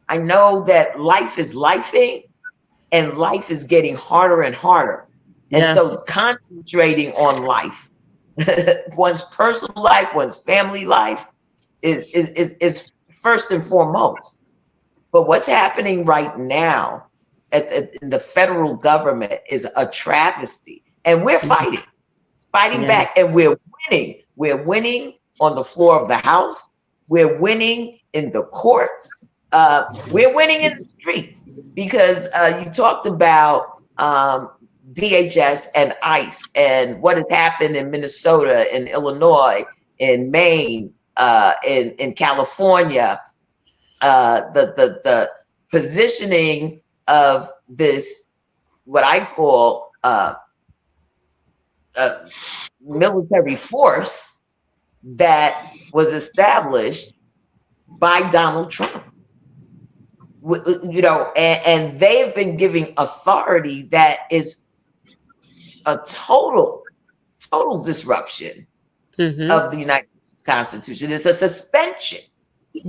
I know that life is lifing and life is getting harder and harder. And so concentrating on life, one's personal life, one's family life is first and foremost. But what's happening right now in the federal government is a travesty. And we're fighting back, and we're winning. We're winning on the floor of the House. We're winning in the courts. We're winning in the streets, because you talked about DHS and ICE and what has happened in Minnesota, in Illinois, in Maine, in California. The positioning of this, what I call military force that was established by Donald Trump. And they've been giving authority that is a total disruption of the United States Constitution. It's a suspension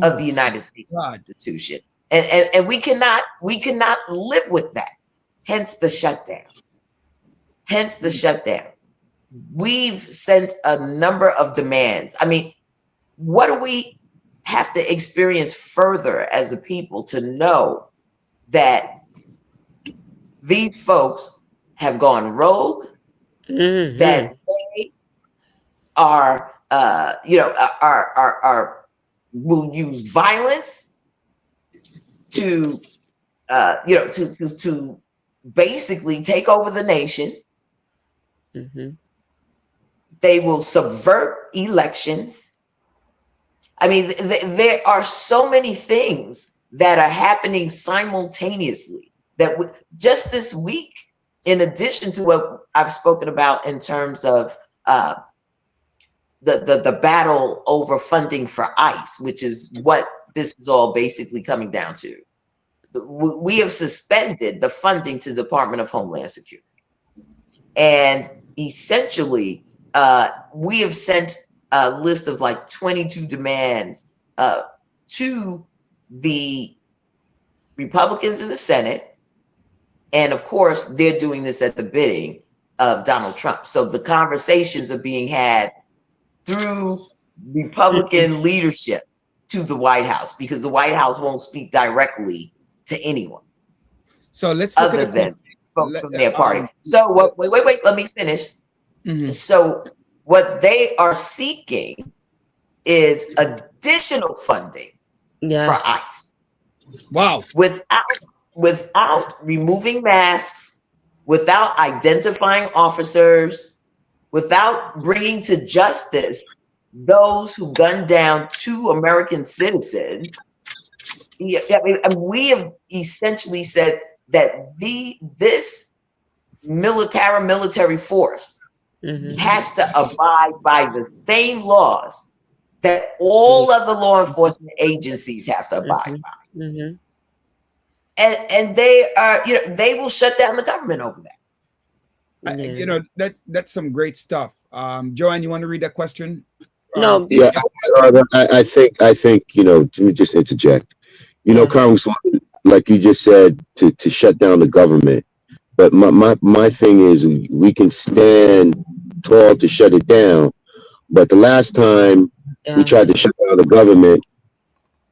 of the United States Constitution. And we cannot live with that. Hence the shutdown. We've sent a number of demands. I mean, what do we have to experience further as a people to know that these folks have gone rogue, that they are, will use violence to basically take over the nation. Mm-hmm. They will subvert elections. I mean, there are so many things that are happening simultaneously that just this week, in addition to what I've spoken about in terms of the battle over funding for ICE, which is what this is all basically coming down to. We have suspended the funding to the Department of Homeland Security. And essentially, we have sent a list of like 22 demands to the Republicans in the Senate. And of course, they're doing this at the bidding of Donald Trump. So the conversations are being had through Republican leadership to the White House, because the White House won't speak directly to anyone. So let's look other at than folks from their party. So what? Wait. Let me finish. Mm-hmm. So what they are seeking is additional funding for ICE. Wow. Without removing masks, without identifying officers, without bringing to justice those who gunned down 2 American citizens. And we have essentially said that this paramilitary force has to abide by the same laws that all other law enforcement agencies have to abide by. Mm-hmm. And they are, they will shut down the government over that. That's some great stuff. Joanne, you want to read that question? No. Yeah, I think, let me just interject. Congresswoman, like you just said, to shut down the government. But my thing is, we can stand tall to shut it down. But the last time we tried to shut down the government,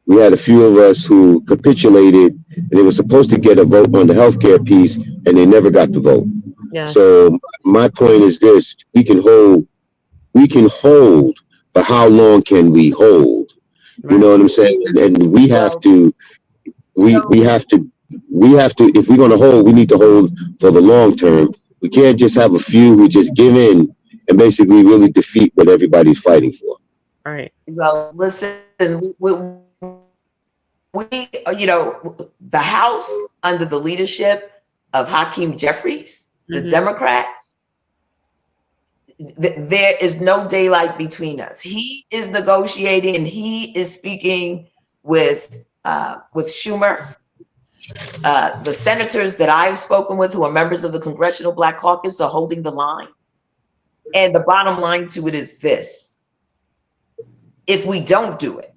we had a few of us who capitulated, and they were supposed to get a vote on the healthcare piece, and they never got the vote. Yes. So my point is this: we can hold, but how long can we hold? Right. You know what I'm saying? And we have to, we have to, if we're going to hold, we need to hold for the long term. We can't just have a few who just give in and basically really defeat what everybody's fighting for. All right. Well, listen, the House, under the leadership of Hakeem Jeffries, the Democrats, there is no daylight between us. He is negotiating and he is speaking with Schumer. The senators that I've spoken with, who are members of the Congressional Black Caucus, are holding the line. And the bottom line to it is this: if we don't do it,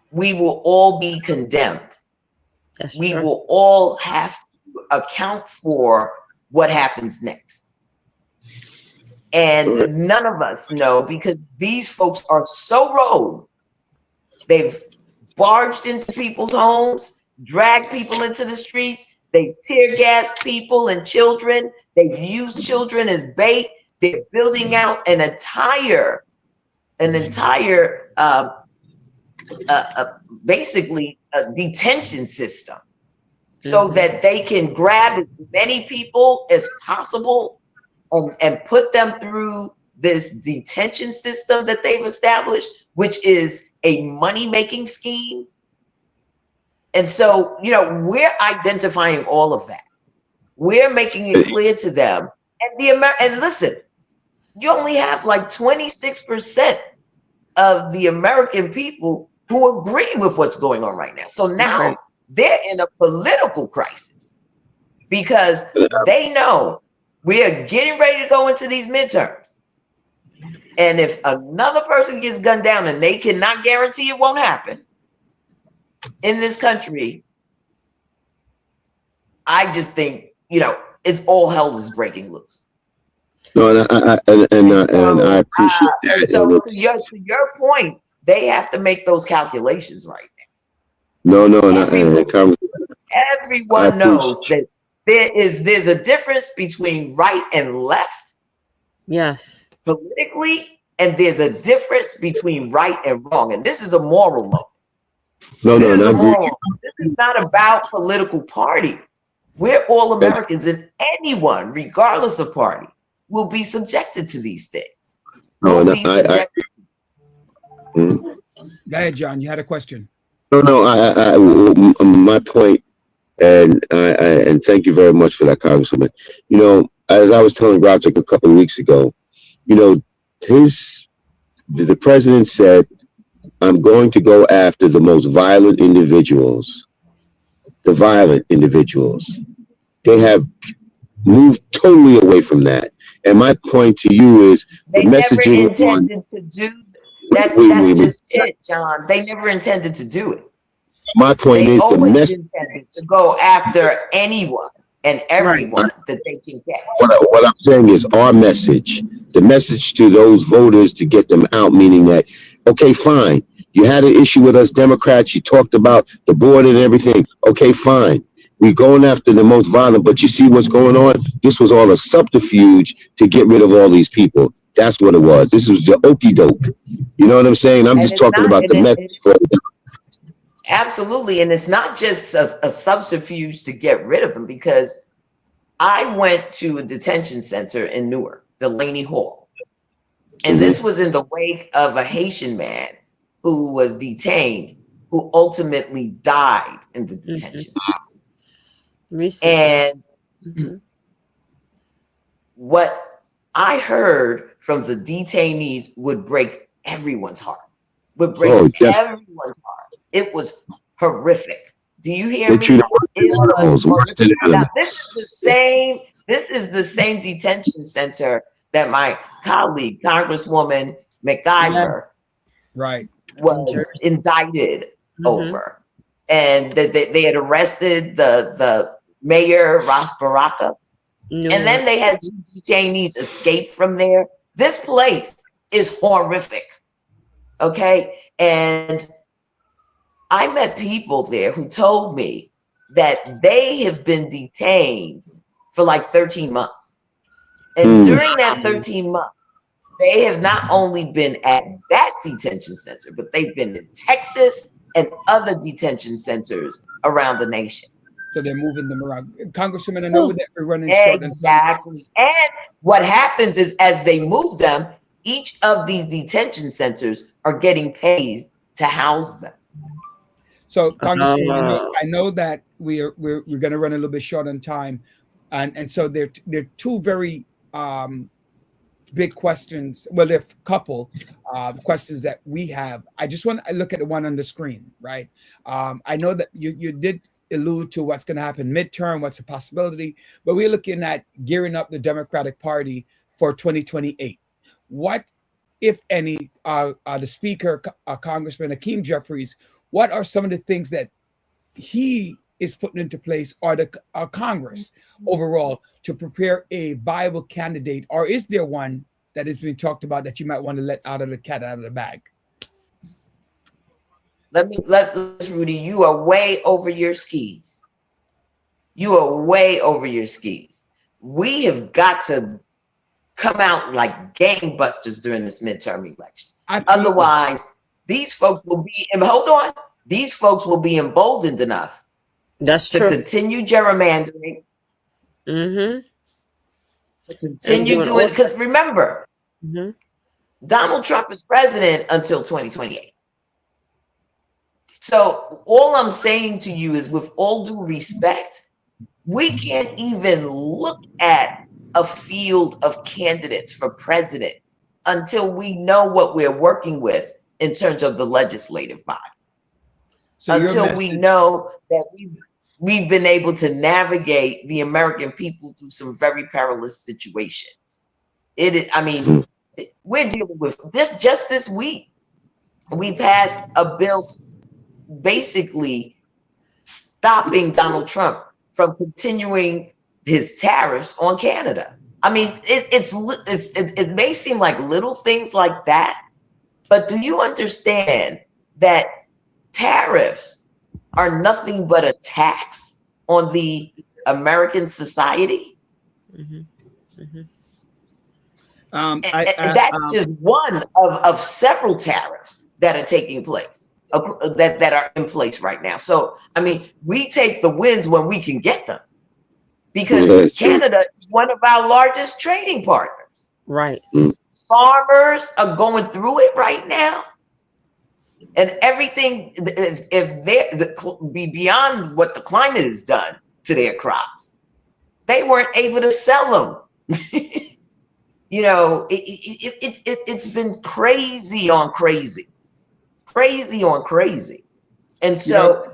we will all be condemned. We will all have to account for what happens next. And none of us know, because these folks are so rogue. They've barged into people's homes, dragged people into the streets. They've tear gassed people and children. They've used children as bait. They're building out an entire basically a detention system, so that they can grab as many people as possible and put them through this detention system that they've established, which is a money-making scheme. And so, we're identifying all of that. We're making it clear to them. And listen, you only have like 26% of the American people who agree with what's going on right now. So now they're in a political crisis, because they know we are getting ready to go into these midterms. And if another person gets gunned down, and they cannot guarantee it won't happen in this country, I just think, it's all hell is breaking loose. No, and I appreciate that. And so to your point, they have to make those calculations right now. Everyone knows that there's a difference between right and left. Yes. Politically, and there's a difference between right and wrong. And this is a moral moment. This is not about political party. We're all Americans, and anyone, regardless of party, will be subjected to these things. No, Will no, be subjected. Mhm. Go ahead, John. You had a question. No, my point, and and thank you very much for that, Congresswoman. You know, as I was telling Roderick a couple of weeks ago, you know, the president said, "I'm going to go after the most violent individuals, the violent individuals." They have moved totally away from that. And my point to you is They the never messaging on. intended to do. That's Wait. just it, John. They never intended to do it. My point They is the always message. intended to go after anyone and everyone that they can catch. What I'm saying is our message, the message to those voters to get them out, meaning that, okay, fine. You had an issue with us Democrats. You talked about the border and everything. Okay, fine. We're going after the most violent, but you see what's going on? This was all a subterfuge to get rid of all these people. That's what it was. This was the okey doke. You know what I'm saying? I'm And just it's talking not- about the and it- message for the. Absolutely. And it's not just a subterfuge to get rid of them, because I went to a detention center in Newark, Delaney Hall. And this was in the wake of a Haitian man who was detained, who ultimately died in the detention center. Recently. And Mhm. what I heard from the detainees would break everyone's heart, would break Oh, yes. everyone's heart. It was horrific. Do you hear They me? treat It was worse than horrific. Now, animals. this is the same detention center that my colleague, Congresswoman McIver, Right. was indicted Mhm. over. And that they had arrested the mayor, Ras Baraka. No. And then they had two detainees escape from there. This place is horrific. Okay. And I met people there who told me that they have been detained for like 13 months. And during that 13 months, they have not only been at that detention center, but they've been in Texas and other detention centers around the nation. So they're moving them around. Congresswoman, I know that we're running short on time. Exactly. And what happens is, as they move them, each of these detention centers are getting paid to house them. So, Congresswoman, I know that we're going to run a little bit short on time, and so there are two very big questions. Well, there are a couple questions that we have. I just want to look at the one on the screen, right? I know that you did allude to what's going to happen midterm, what's a possibility, but we're looking at gearing up the Democratic Party for 2028. What, if any, the Speaker, Congressman Hakeem Jeffries, what are some of the things that he is putting into place, or the Congress overall, to prepare a viable candidate, or is there one that is being talked about that you might want to let out of the cat out of the bag? Rudy, you are way over your skis. You are way over your skis. We have got to come out like gangbusters during this midterm election. Otherwise, these folks will be, and hold on, these folks will be emboldened enough to continue gerrymandering, to continue doing, because remember, Donald Trump is president until 2028. So all I'm saying to you is, with all due respect, we can't even look at a field of candidates for president until we know what we're working with in terms of the legislative body. So until we know that we've been able to navigate the American people through some very perilous situations. It is, I mean, we're dealing with this just this week. We passed a bill basically stopping Donald Trump from continuing his tariffs on Canada. I mean, it may seem like little things like that, but do you understand that tariffs are nothing but a tax on the American society? That's just one of several tariffs that are taking place, that are in place right now. So, I mean, we take the wins when we can get them. because Yeah, true. Canada is one of our largest trading partners. Right. Farmers are going through it right now. And everything, if they're be beyond what the climate has done to their crops, they weren't able to sell them. You know, it's been crazy on crazy. Crazy on crazy. And so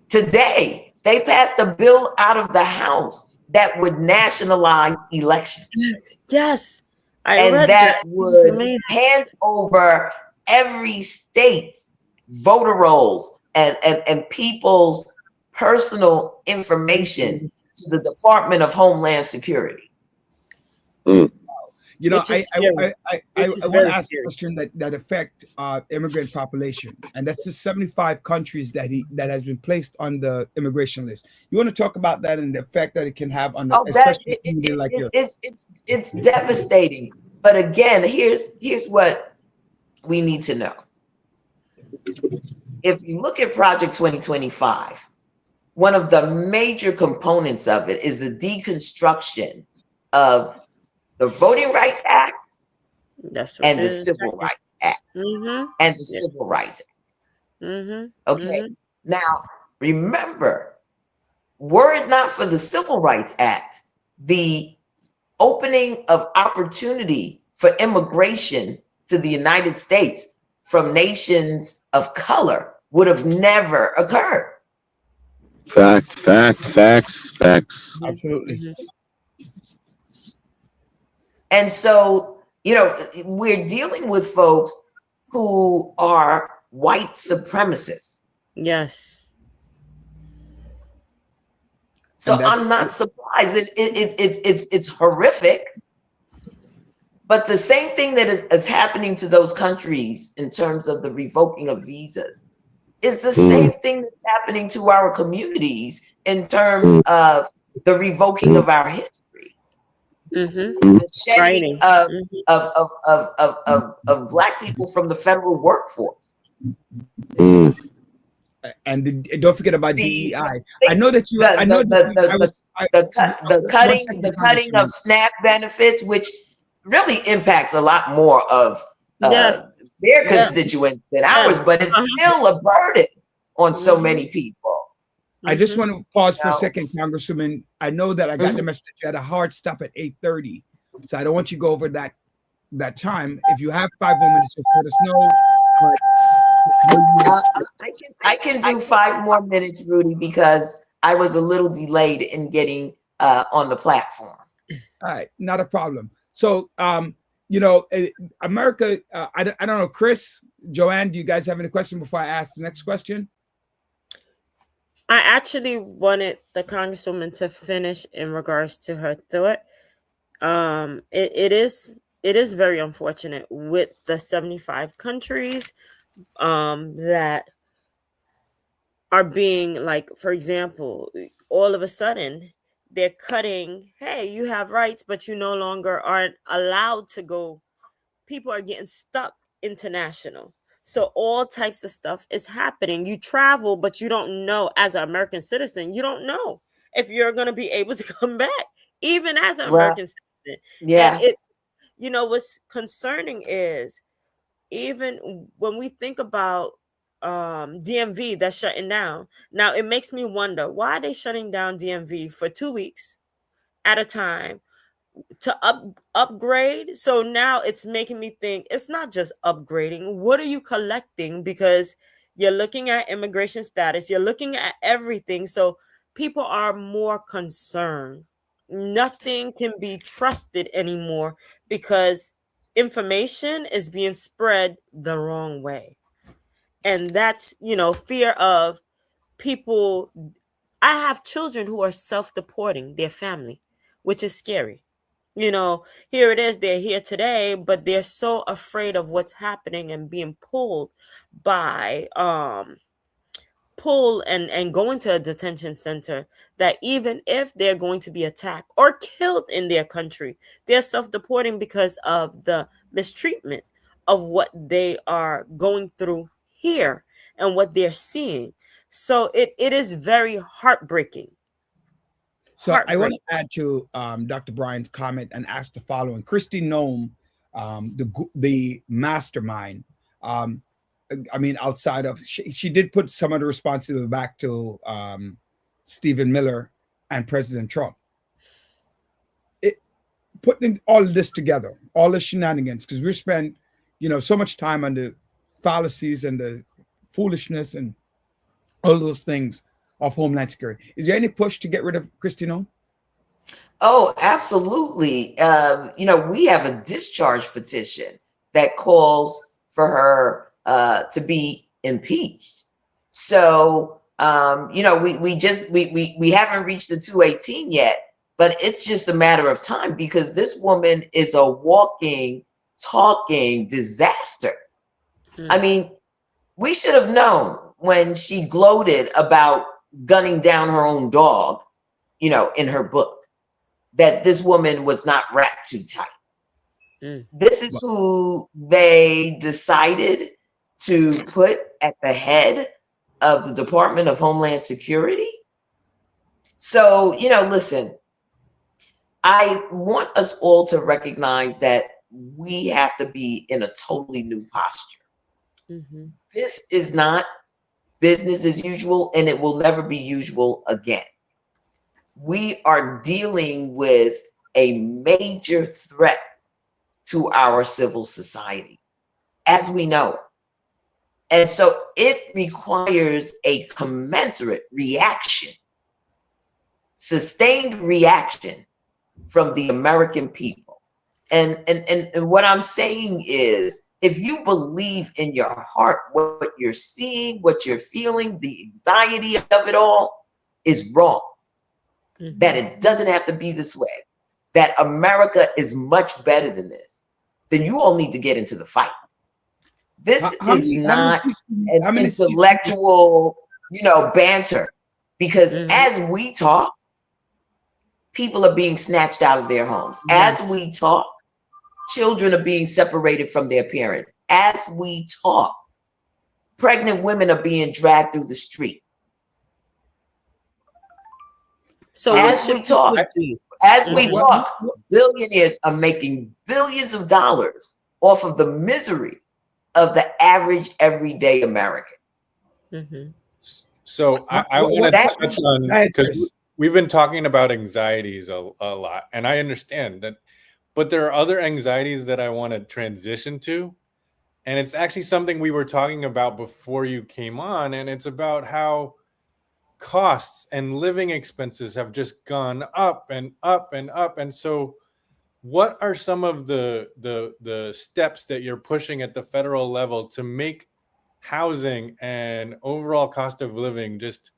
today they passed a bill out of the House that would nationalize elections. Yes. I And read that It's would amazing. hand over every state's voter rolls and people's personal information to the Department of Homeland Security. You know, Which is I scary. Which is want very to ask a scary. question that affect immigrant population, and that's the 75 countries that has been placed on the immigration list. You want to talk about that and the effect that it can have on the, Oh, that especially a community like yours? it's devastating. But again, here's what we need to know. If you look at Project 2025, one of the major components of it is the deconstruction of the Voting Rights Act That's what and it the is. Civil Rights Act Mm-hmm. and the Civil Rights Act. Mm-hmm. Okay. Now, remember, were it not for the Civil Rights Act, the opening of opportunity for immigration to the United States from nations of color would have never occurred. Facts. Absolutely. And so, you know, we're dealing with folks who are white supremacists. Yes. So I'm not surprised. It's horrific. But the same thing that is happening to those countries in terms of the revoking of visas is the same thing that's happening to our communities in terms of the revoking of our history. The shedding of Black people from the federal workforce. And don't forget about DEI. I know that you. The cutting of SNAP benefits, which really impacts a lot more of their constituents than ours, but it's still a burden on so many people. I just want to pause for a second, Congresswoman. I know that I got the message. You had a hard stop at 8:30, so I don't want you to go over that time. If you have 5 more minutes, just let us know. I can do 5 more minutes, Rudy, because I was a little delayed in getting on the platform. All right, not a problem. So, you know, America, I don't know, Chris, Joanne, do you guys have any question before I ask the next question? I actually wanted the Congresswoman to finish in regards to her thought. It is very unfortunate with the 75 countries that are being, like, for example, all of a sudden they're cutting, hey, you have rights, but you no longer aren't allowed to go. People are getting stuck international. So all types of stuff is happening. You travel, but you don't know, as an American citizen, you don't know if you're going to be able to come back, even as an American citizen. Yeah. And you know, what's concerning is, even when we think about DMV that's shutting down, now it makes me wonder, why are they shutting down DMV for 2 weeks at a time to upgrade? So now it's making me think, it's not just upgrading. What are you collecting? Because you're looking at immigration status, you're looking at everything. So people are more concerned. Nothing can be trusted anymore because information is being spread the wrong way. And that's, you know, fear of people. I have children who are self-deporting their family, which is scary. You know, here it is, they're here today, but they're so afraid of what's happening and being pulled by and going to a detention center, that even if they're going to be attacked or killed in their country, they're self-deporting because of the mistreatment of what they are going through here and what they're seeing. So it is very heartbreaking. So I want to add to Dr. Bryan's comment and ask the following. Christy Nome, the mastermind, I mean, outside of, she did put some of the responsibility back to Stephen Miller and President Trump. Putting all of this together, all the shenanigans, because we spent, so much time on the fallacies and the foolishness and all those things of Homeland Security. Is there any push to get rid of Kristi Noem? Oh, absolutely. We have a discharge petition that calls for her to be impeached. So, we haven't reached the 218 yet, but it's just a matter of time because this woman is a walking, talking disaster. I mean, we should have known when she gloated about gunning down her own dog, in her book, that this woman was not wrapped too tight. This is who they decided to put at the head of the Department of Homeland Security. So, listen, I want us all to recognize that we have to be in a totally new posture. This is not business as usual, and it will never be usual again. We are dealing with a major threat to our civil society, as we know. And so it requires a commensurate reaction, sustained reaction from the American people. And what I'm saying is, if you believe in your heart what you're seeing, what you're feeling, the anxiety of it all is wrong. That it doesn't have to be this way, that America is much better than this, then you all need to get into the fight. This is not an intellectual, banter, because as we talk, people are being snatched out of their homes. As we talk, children are being separated from their parents. As we talk, pregnant women are being dragged through the street. So as we talk, billionaires are making billions of dollars off of the misery of the average everyday American. So I want to touch on, because we've been talking about anxieties a lot, and I understand that, but there are other anxieties that I want to transition to. And it's actually something we were talking about before you came on, and it's about how costs and living expenses have just gone up and up and up. And so what are some of the steps that you're pushing at the federal level to make housing and overall cost of living just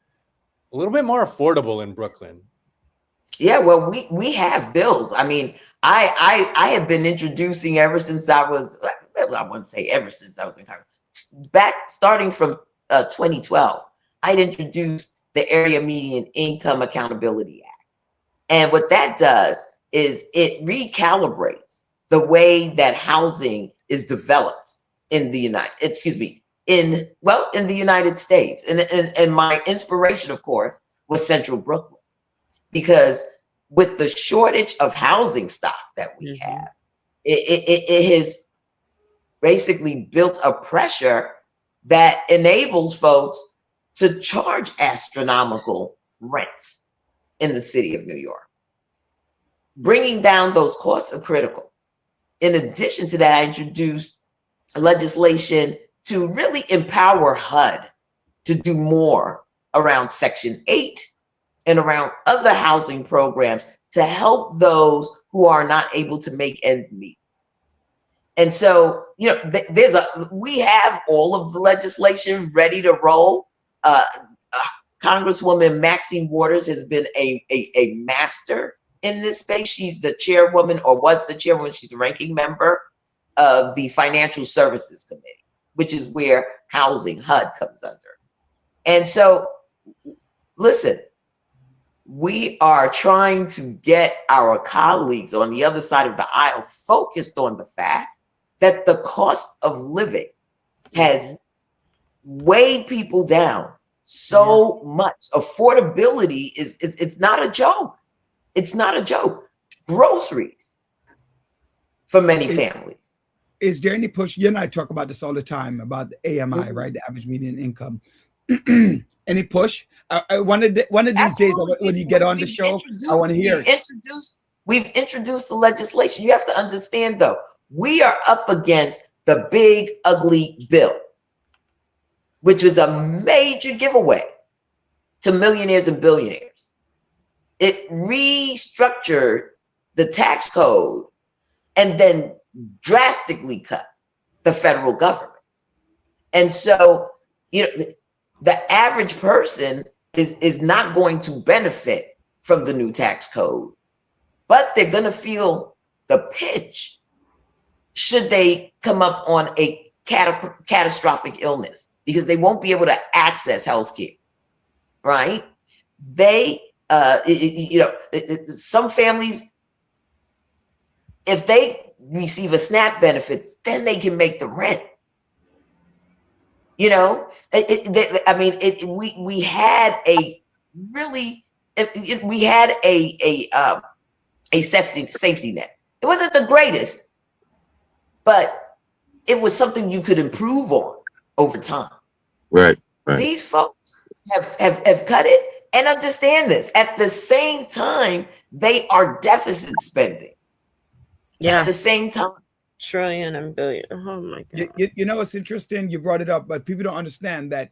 a little bit more affordable in Brooklyn? Yeah, well, we have bills. I mean, I have been introducing ever since I was, I wouldn't say ever since I was in Congress, starting from 2012, I'd introduced the Area Median Income Accountability Act. And what that does is it recalibrates the way that housing is developed in the United States. And my inspiration, of course, was Central Brooklyn, because with the shortage of housing stock that we have, it has basically built a pressure that enables folks to charge astronomical rents in the city of New York. Bringing down those costs are critical. In addition to that, I introduced legislation to really empower HUD to do more around Section 8 and around other housing programs to help those who are not able to make ends meet. And so, we have all of the legislation ready to roll. Congresswoman Maxine Waters has been a master in this space. She's the chairwoman, or was the chairwoman. She's a ranking member of the Financial Services Committee, which is where housing HUD comes under. And so, listen, we are trying to get our colleagues on the other side of the aisle focused on the fact that the cost of living has weighed people down so much. Affordability it's not a joke. It's not a joke. Groceries for many families. Is there any push? You and I talk about this all the time about the AMI, right? The average median income. Any push? One of these Absolutely. days, when you get on the show, I want to hear it. We've introduced the legislation. You have to understand, though, we are up against the big, ugly bill, which was a major giveaway to millionaires and billionaires. It restructured the tax code and then drastically cut the federal government. And so, the average person is not going to benefit from the new tax code, but they're going to feel the pinch should they come up on a catastrophic illness, because they won't be able to access health care, right? Some families, if they receive a SNAP benefit, then they can make the rent. We had a safety net. It wasn't the greatest, but it was something you could improve on over time. Right. These folks have cut it, and understand this. At the same time, they are deficit spending. Yeah. At the same time. Trillion and billion. Oh my God. It's interesting you brought it up, but people don't understand that,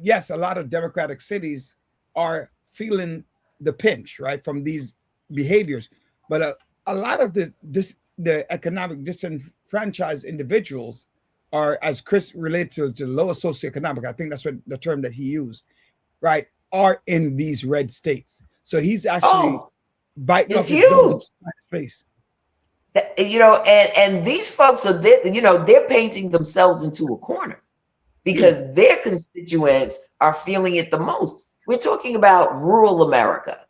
yes, a lot of democratic cities are feeling the pinch, right, from these behaviors. But a lot of the economic disenfranchised individuals are, as Chris related to lower socioeconomic, I think that's what the term that he used, right, are in these red states. So he's actually biting off his space. And these folks are, they're painting themselves into a corner because their constituents are feeling it the most. We're talking about rural America,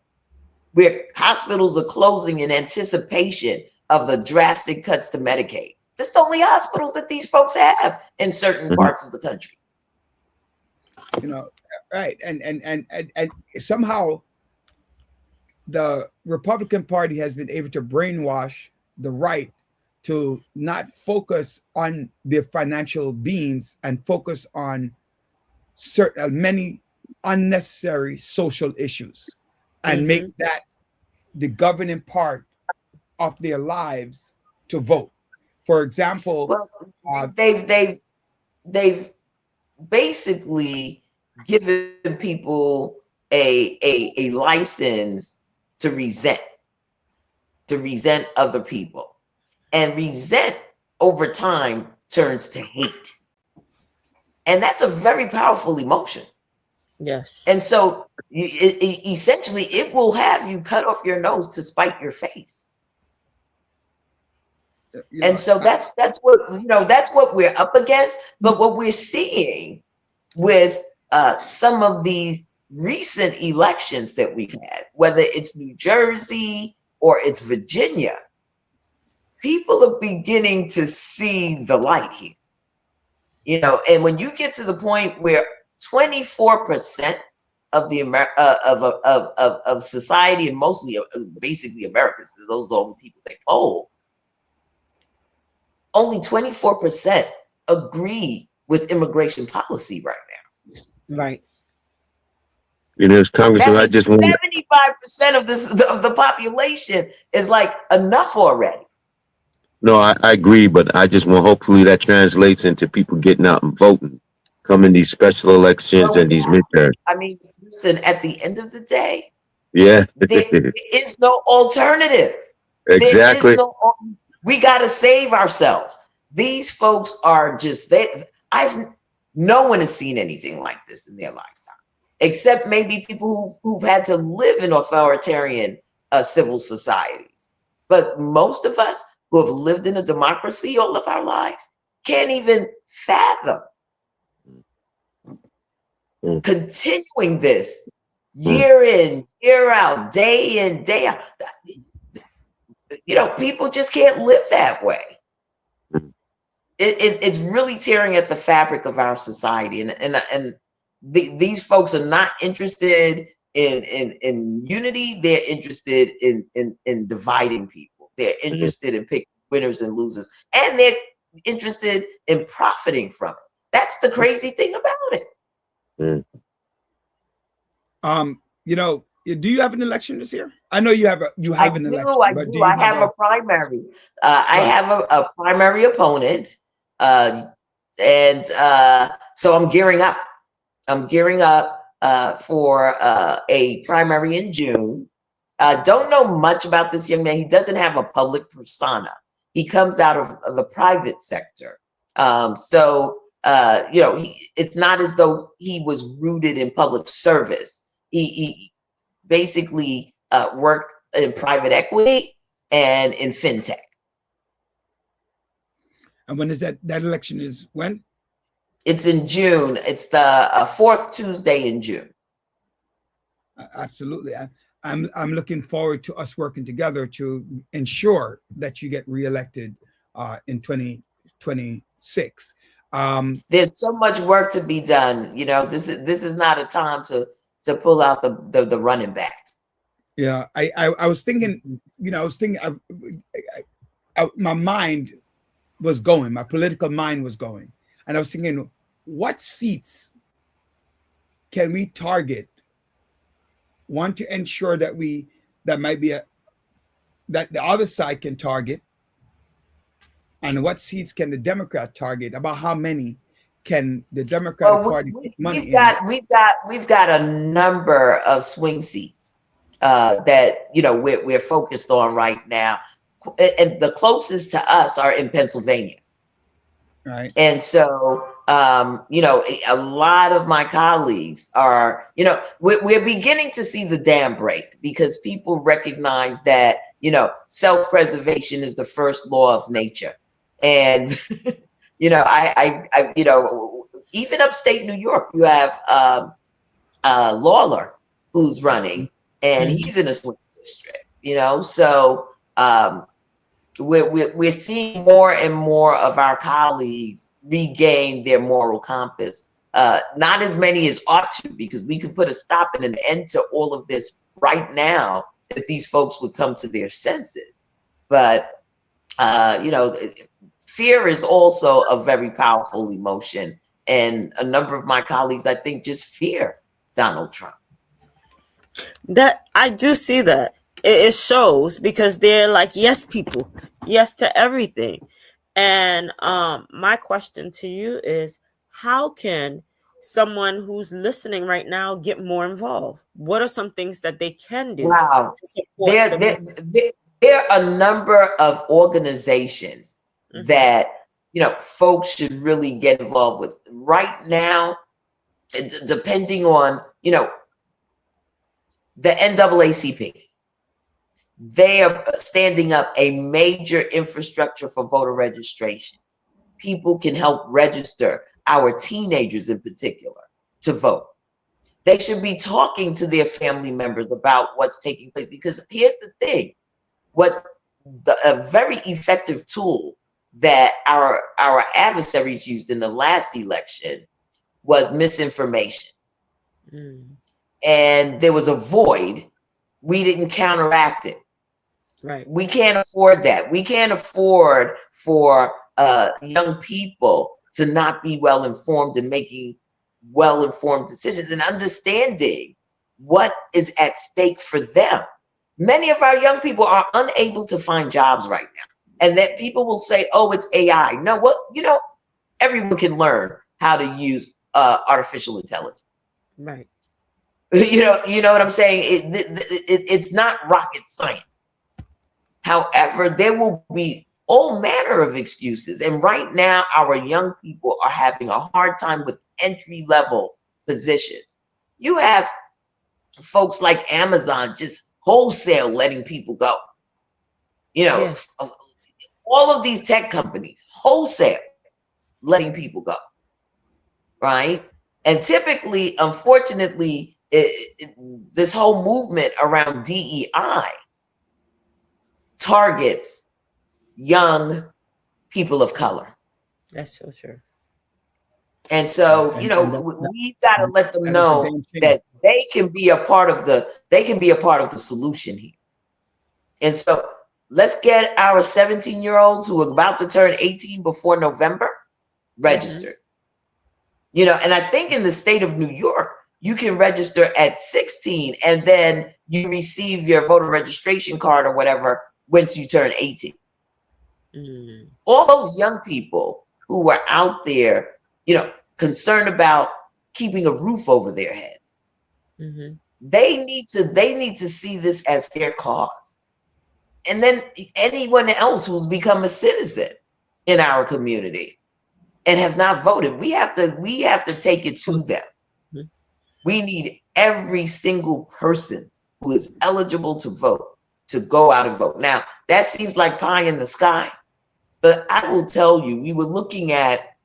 where hospitals are closing in anticipation of the drastic cuts to Medicaid. This is the only hospitals that these folks have in certain parts of the country. Right. And somehow the Republican Party has been able to brainwash the right to not focus on their financial beings and focus on many unnecessary social issues and make that the governing part of their lives to vote. For example, they've basically given people a license to resent other people, and resent over time turns to hate, and that's a very powerful emotion. Yes. And so essentially it will have you cut off your nose to spite your face. And so that's what we're up against. But what we're seeing with some of the recent elections that we've had, whether it's New Jersey or it's Virginia, people are beginning to see the light here. And when you get to the point where 24% of the of society, and mostly basically Americans, those are the only people they poll, only 24% agree with immigration policy right now. Right. Congressman, I just want 75% of the population is like enough already. No, I agree, but I just want, hopefully that translates into people getting out and voting, coming these special elections and these midterms. I mean, listen, at the end of the day, there is no alternative. Exactly. We got to save ourselves. These folks are just, no one has seen anything like this in their lifetime, except maybe people who've had to live in authoritarian civil societies. But most of us who have lived in a democracy all of our lives can't even fathom continuing this year in, year out, day in, day out. People just can't live that way. It's really tearing at the fabric of our society, and these folks are not interested in unity. They're interested in dividing people. They're interested in picking winners and losers, and they're interested in profiting from it. That's the crazy thing about it. You know, do you have an election this year? I know you have an election. I do. I have a primary. I have a primary opponent, and so I'm gearing up. I'm gearing up for a primary in June. Don't know much about this young man. He doesn't have a public persona. He comes out of the private sector. So, you know, it's not as though he was rooted in public service. He basically worked in private equity and in fintech. And when is that election is when? It's in June. It's the fourth Tuesday in June. Absolutely. I'm looking forward to us working together to ensure that you get reelected in 2026. There's so much work to be done. You know, this is not a time to pull out the running backs. Yeah, I was thinking, you know, my mind was going, my political mind was going, and I was thinking, what seats can we target? One, to ensure that that the other side can target, and what seats can the Democrat target? About how many can the Democratic Party put money we've got a number of swing seats that, you know, we're focused on right now, and the closest to us are in Pennsylvania. Right. And so, you know, a lot of my colleagues are, you know, we're beginning to see the dam break, because people recognize that, you know, self-preservation is the first law of nature. And, you know, I you know, even upstate New York, you have Lawler, who's running, and he's in a swing district, you know, so we're seeing more and more of our colleagues regain their moral compass. Not as many as ought to, because we could put a stop and an end to all of this right now if these folks would come to their senses. But, you know, fear is also a very powerful emotion. And a number of my colleagues, I think, just fear Donald Trump. That I do see that. It shows, because they're like yes people, yes to everything. And my question to you is, how can someone who's listening right now get more involved? What are some things that they can do? Wow. To support There are a number of organizations that, you know, folks should really get involved with right now, depending on, you know, the NAACP. They are standing up a major infrastructure for voter registration. People can help register our teenagers in particular to vote. They should be talking to their family members about what's taking place, because here's the thing, a very effective tool that our adversaries used in the last election was misinformation. And there was a void. We didn't counteract it. Right. We can't afford that. We can't afford for young people to not be well informed and making well informed decisions and understanding what is at stake for them. Many of our young people are unable to find jobs right now, and that people will say, "Oh, it's AI." No, what, you know, everyone can learn how to use artificial intelligence. Right. You know what I'm saying? It's not rocket science. However, there will be all manner of excuses. And right now, our young people are having a hard time with entry-level positions. You have folks like Amazon just wholesale letting people go. You know, Yes. all of these tech companies wholesale letting people go, right? And typically, unfortunately, this whole movement around DEI targets young people of color. That's so true. And so, And- you know, and that- we've got to let them that is a know damn shame. that they can be a part of the solution here. And so let's get our 17-year-olds who are about to turn 18 before November registered. You know, and I think in the state of New York, you can register at 16 and then you receive your voter registration card or whatever once you turn 18. All those young people who are out there, you know, concerned about keeping a roof over their heads, they need to see this as their cause. And then anyone else who's become a citizen in our community and have not voted, we have to take it to them. We need every single person who is eligible to vote to go out and vote. Now, that seems like pie in the sky, but I will tell you, we were looking at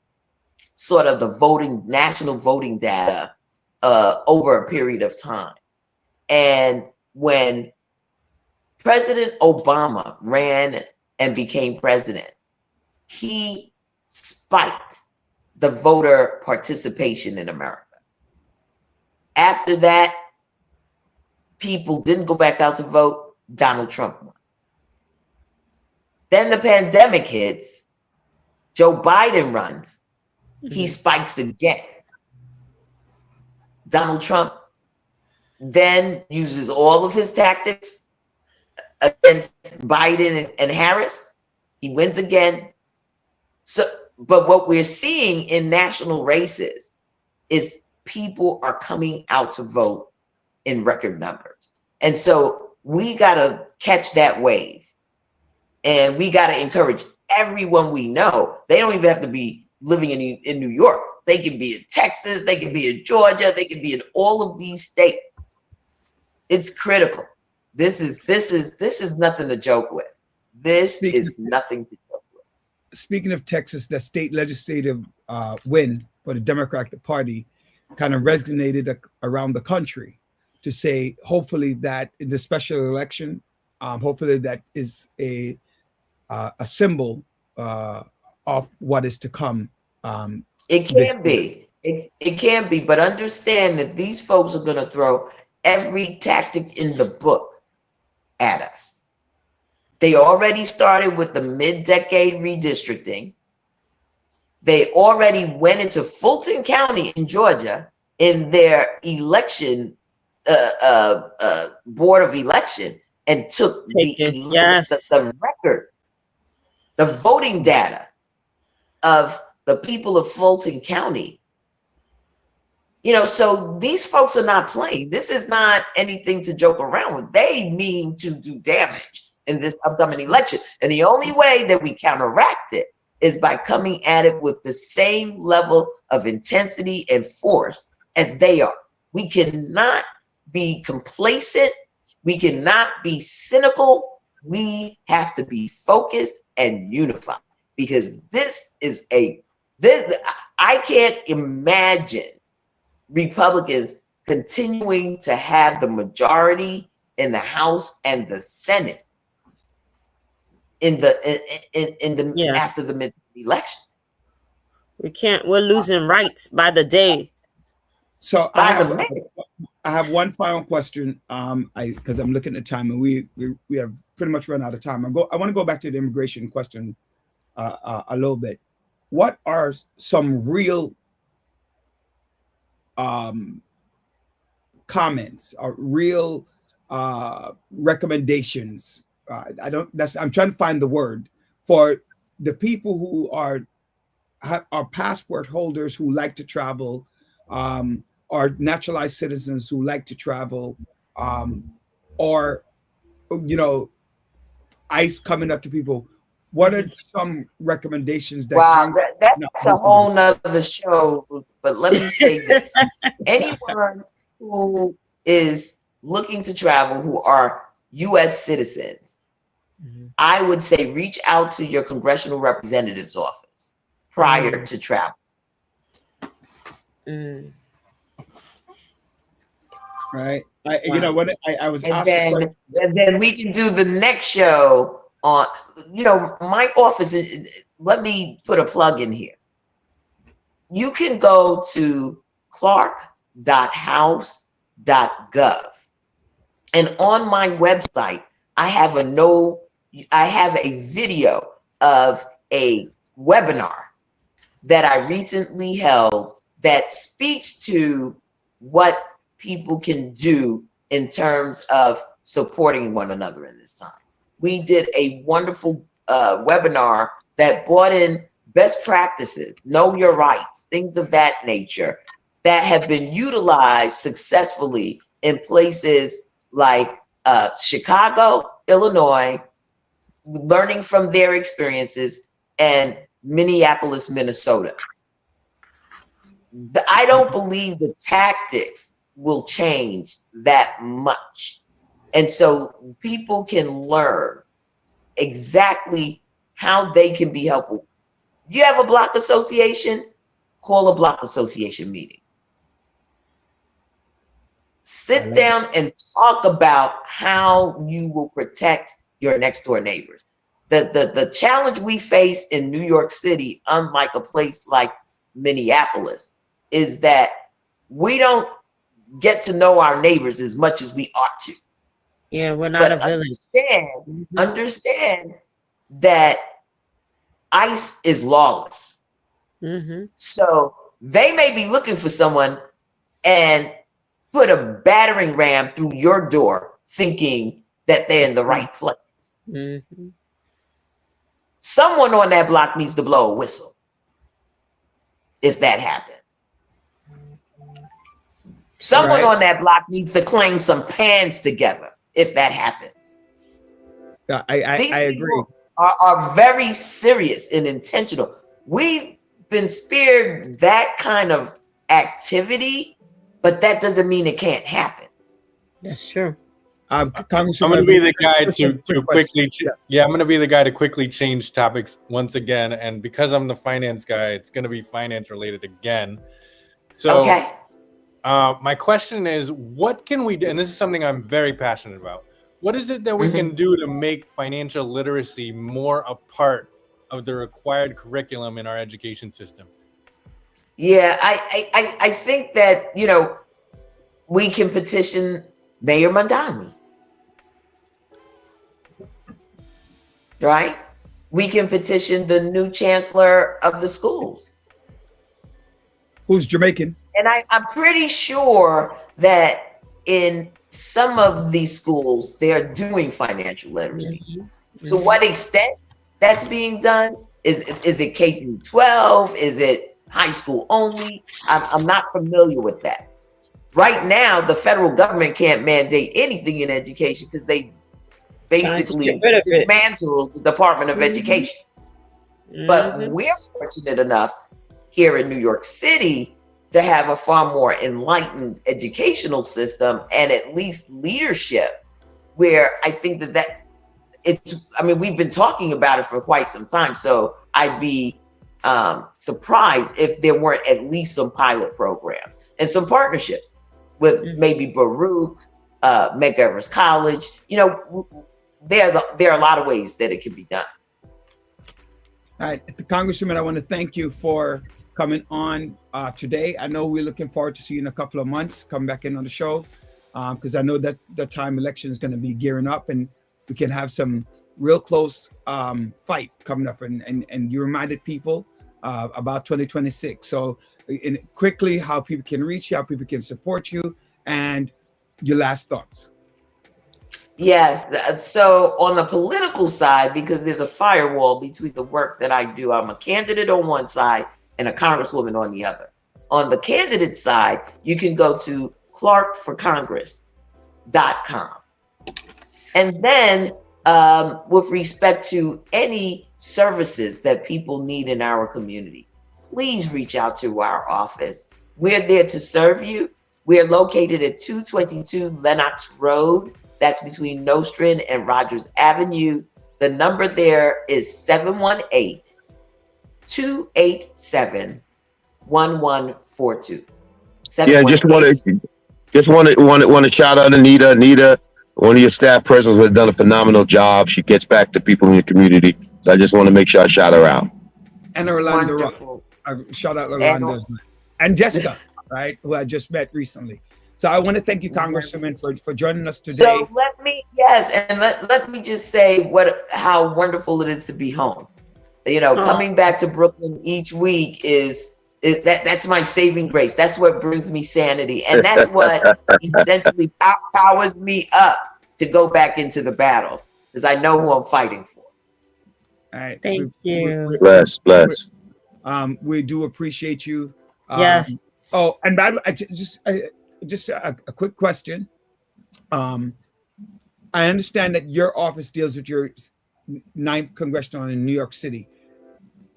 sort of the national voting data over a period of time. And when President Obama ran and became president, he spiked the voter participation in America. After that, people didn't go back out to vote. Donald Trump won. Then the pandemic hits. Joe Biden runs. He spikes again. Donald Trump then uses all of his tactics against Biden and Harris. He wins again. So, but what we're seeing in national races is people are coming out to vote in record numbers. And so we got to catch that wave. And we got to encourage everyone we know. They don't even have to be living in New York. They can be in Texas. They can be in Georgia. They can be in all of these states. It's critical. This is nothing to joke with. This is nothing to joke with. Speaking of Texas, the state legislative win for the Democratic Party kind of resonated around the country to say, hopefully that in the special election, hopefully that is a symbol of what is to come. It can be. It can be, but understand that these folks are going to throw every tactic in the book at us. They already started with the mid-decade redistricting. They already went into Fulton County in Georgia in their election board of election and took the record, the voting data of the people of Fulton County. You know, so these folks are not playing. This is not anything to joke around with. They mean to do damage in this upcoming election. And the only way that we counteract it is by coming at it with the same level of intensity and force as they are. We cannot be complacent. We cannot be cynical. We have to be focused and unified, because I can't imagine Republicans continuing to have the majority in the House and the Senate after the midterm election. We can't. We're losing rights by the day. So I have one final question. Because I'm looking at the time and we have pretty much run out of time. I want to go back to the immigration question a little bit. What are some real comments or real recommendations? I'm trying to find the word for the people who are passport holders who like to travel, are naturalized citizens who like to travel, or, you know, ICE coming up to people. What are some recommendations that that's a whole nother show, but let me say this. Anyone who is looking to travel who are U.S. citizens, I would say reach out to your congressional representative's office prior to travel. Right. You know what I was asked, and then we can do the next show on, you know, my office. Let me put a plug in here. you can go to clark.house.gov. And on my website, I have a video of a webinar that I recently held that speaks to what people can do in terms of supporting one another in this time. We did a wonderful webinar that brought in best practices, know your rights, things of that nature that have been utilized successfully in places like Chicago, Illinois, learning from their experiences, and Minneapolis, Minnesota. I don't believe the tactics will change that much. And so people can learn exactly how they can be helpful. You have a block association, call a block association meeting. Sit down and talk about how you will protect your next door neighbors. The challenge we face in New York City, unlike a place like Minneapolis, is that we don't get to know our neighbors as much as we ought to. Yeah, we're not But a village. understand that ICE is lawless. Mm-hmm. So they may be looking for someone and put a battering ram through your door thinking that they're in the right place. Mm-hmm. Someone on that block needs to blow a whistle if that happens. Someone Right. on that block needs to clang some pans together if that happens. Yeah, I These agree. people are very serious and intentional. We've been spared that kind of activity, but that doesn't mean it can't happen. That's true. Congresswoman, I'm going to be the guy just to a quick quickly, question. I'm going to be the guy to quickly change topics once again. And because I'm the finance guy, it's going to be finance related again. So Okay. my question is, what can we do? And this is something I'm very passionate about. What is it that we can do to make financial literacy more a part of the required curriculum in our education system? Yeah, I think that, we can petition Mayor Mandani. Right? We can petition the new chancellor of the schools. Who's Jamaican? And I'm pretty sure that in some of these schools, they're doing financial literacy. To what extent that's being done? Is it K through 12? Is it high school only? I'm not familiar with that. Right now, the federal government can't mandate anything in education because they basically get rid of it. dismantled the Department of Education. But we're fortunate enough here in New York City to have a far more enlightened educational system and at least leadership, where I think that we've been talking about it for quite some time. So I'd be surprised if there weren't at least some pilot programs and some partnerships with maybe Baruch, Medgar College. There are a lot of ways that it can be done. All right, Congresswoman, I want to thank you for coming on today. I know we're looking forward to see you in a couple of months, come back in on the show, because I know that the time election is going to be gearing up and we can have some real close fight coming up. And you reminded people about 2026. So quickly, how people can reach you, how people can support you, and your last thoughts. Yes. So on the political side, because there's a firewall between the work that I do, I'm a candidate on one side and a congresswoman on the other. On the candidate side, you can go to clarkforcongress.com. And then with respect to any services that people need in our community, please reach out to our office. We're there to serve you. We're located at 222 Lenox Road. That's between Nostrand and Rogers Avenue. The number there is 718-287-1142. Yeah, just want to shout out Anita. Anita, one of your staff persons, has done a phenomenal job. She gets back to people in the community. So I just want to make sure I shout her out. And Orlando Rock. Wonderful. Shout out LaRonda and Jessica, right, who I just met recently. So I want to thank you, Congresswoman, for joining us today. So let me just say how wonderful it is to be home. You know, coming back to Brooklyn each week is that's my saving grace. That's what brings me sanity, and that's what essentially powers me up to go back into the battle, because I know who I'm fighting for. All right. Thank you. Bless. We do appreciate you. Yes. Oh, and by the way, just a quick question. I understand that your office deals with your 9th congressional in New York City.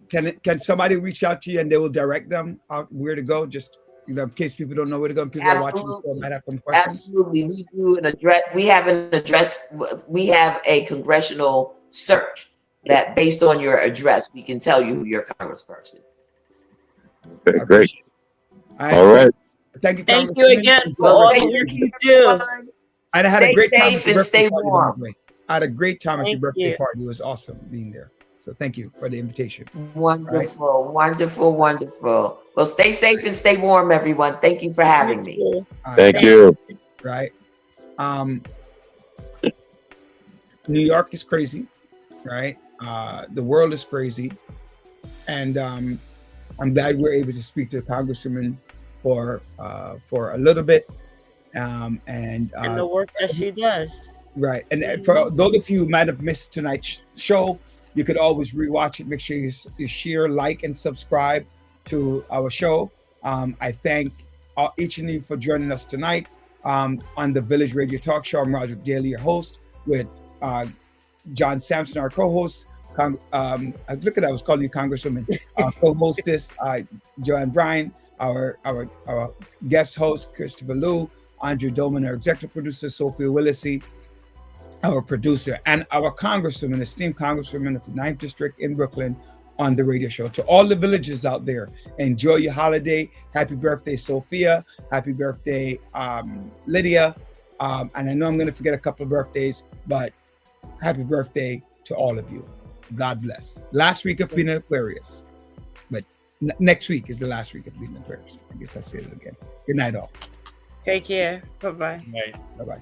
Can somebody reach out to you and they will direct them out where to go? Just in case people don't know where to go and people are watching, so might have some questions. Absolutely, we do an address. We have an address. We have a congressional search that, based on your address, we can tell you who your congressperson is. Okay, great. All right. Thank you. Thank you again for all the work you do. I had a great time. Stay safe and stay warm. I had a great time at your Thank birthday you. party. It was awesome being there. So thank you for the invitation. Wonderful, wonderful. Well, stay safe and stay warm, everyone. Thank you for having me. You. Thank you. Right. New York is crazy, right? The world is crazy. And I'm glad we're able to speak to the Congresswoman for a little bit. And the work that she does. Right. And for those of you who might have missed tonight's show, you could always rewatch it. Make sure you share, like, and subscribe to our show. I thank each of you for joining us tonight on the Village Radio Talk Show. I'm Roger Daly, your host, with John Sampson, our co-host. Look at that, I was calling you Congresswoman. Co-hostess, Joanne Bryan, our guest host, Christopher Liu, Andrew Dolman, our executive producer, Sophia Willissey, our producer, and our Congresswoman, esteemed Congresswoman of the 9th District in Brooklyn, on the radio show. To all the villagers out there, enjoy your holiday. Happy birthday, Sophia. Happy birthday, Lydia. And I know I'm going to forget a couple of birthdays, but happy birthday to all of you. God bless. Last week of being an Aquarius, but next week is the last week of being an Aquarius. I guess I'll say it again. Good night, all. Take care. Bye-bye. Right. Bye-bye.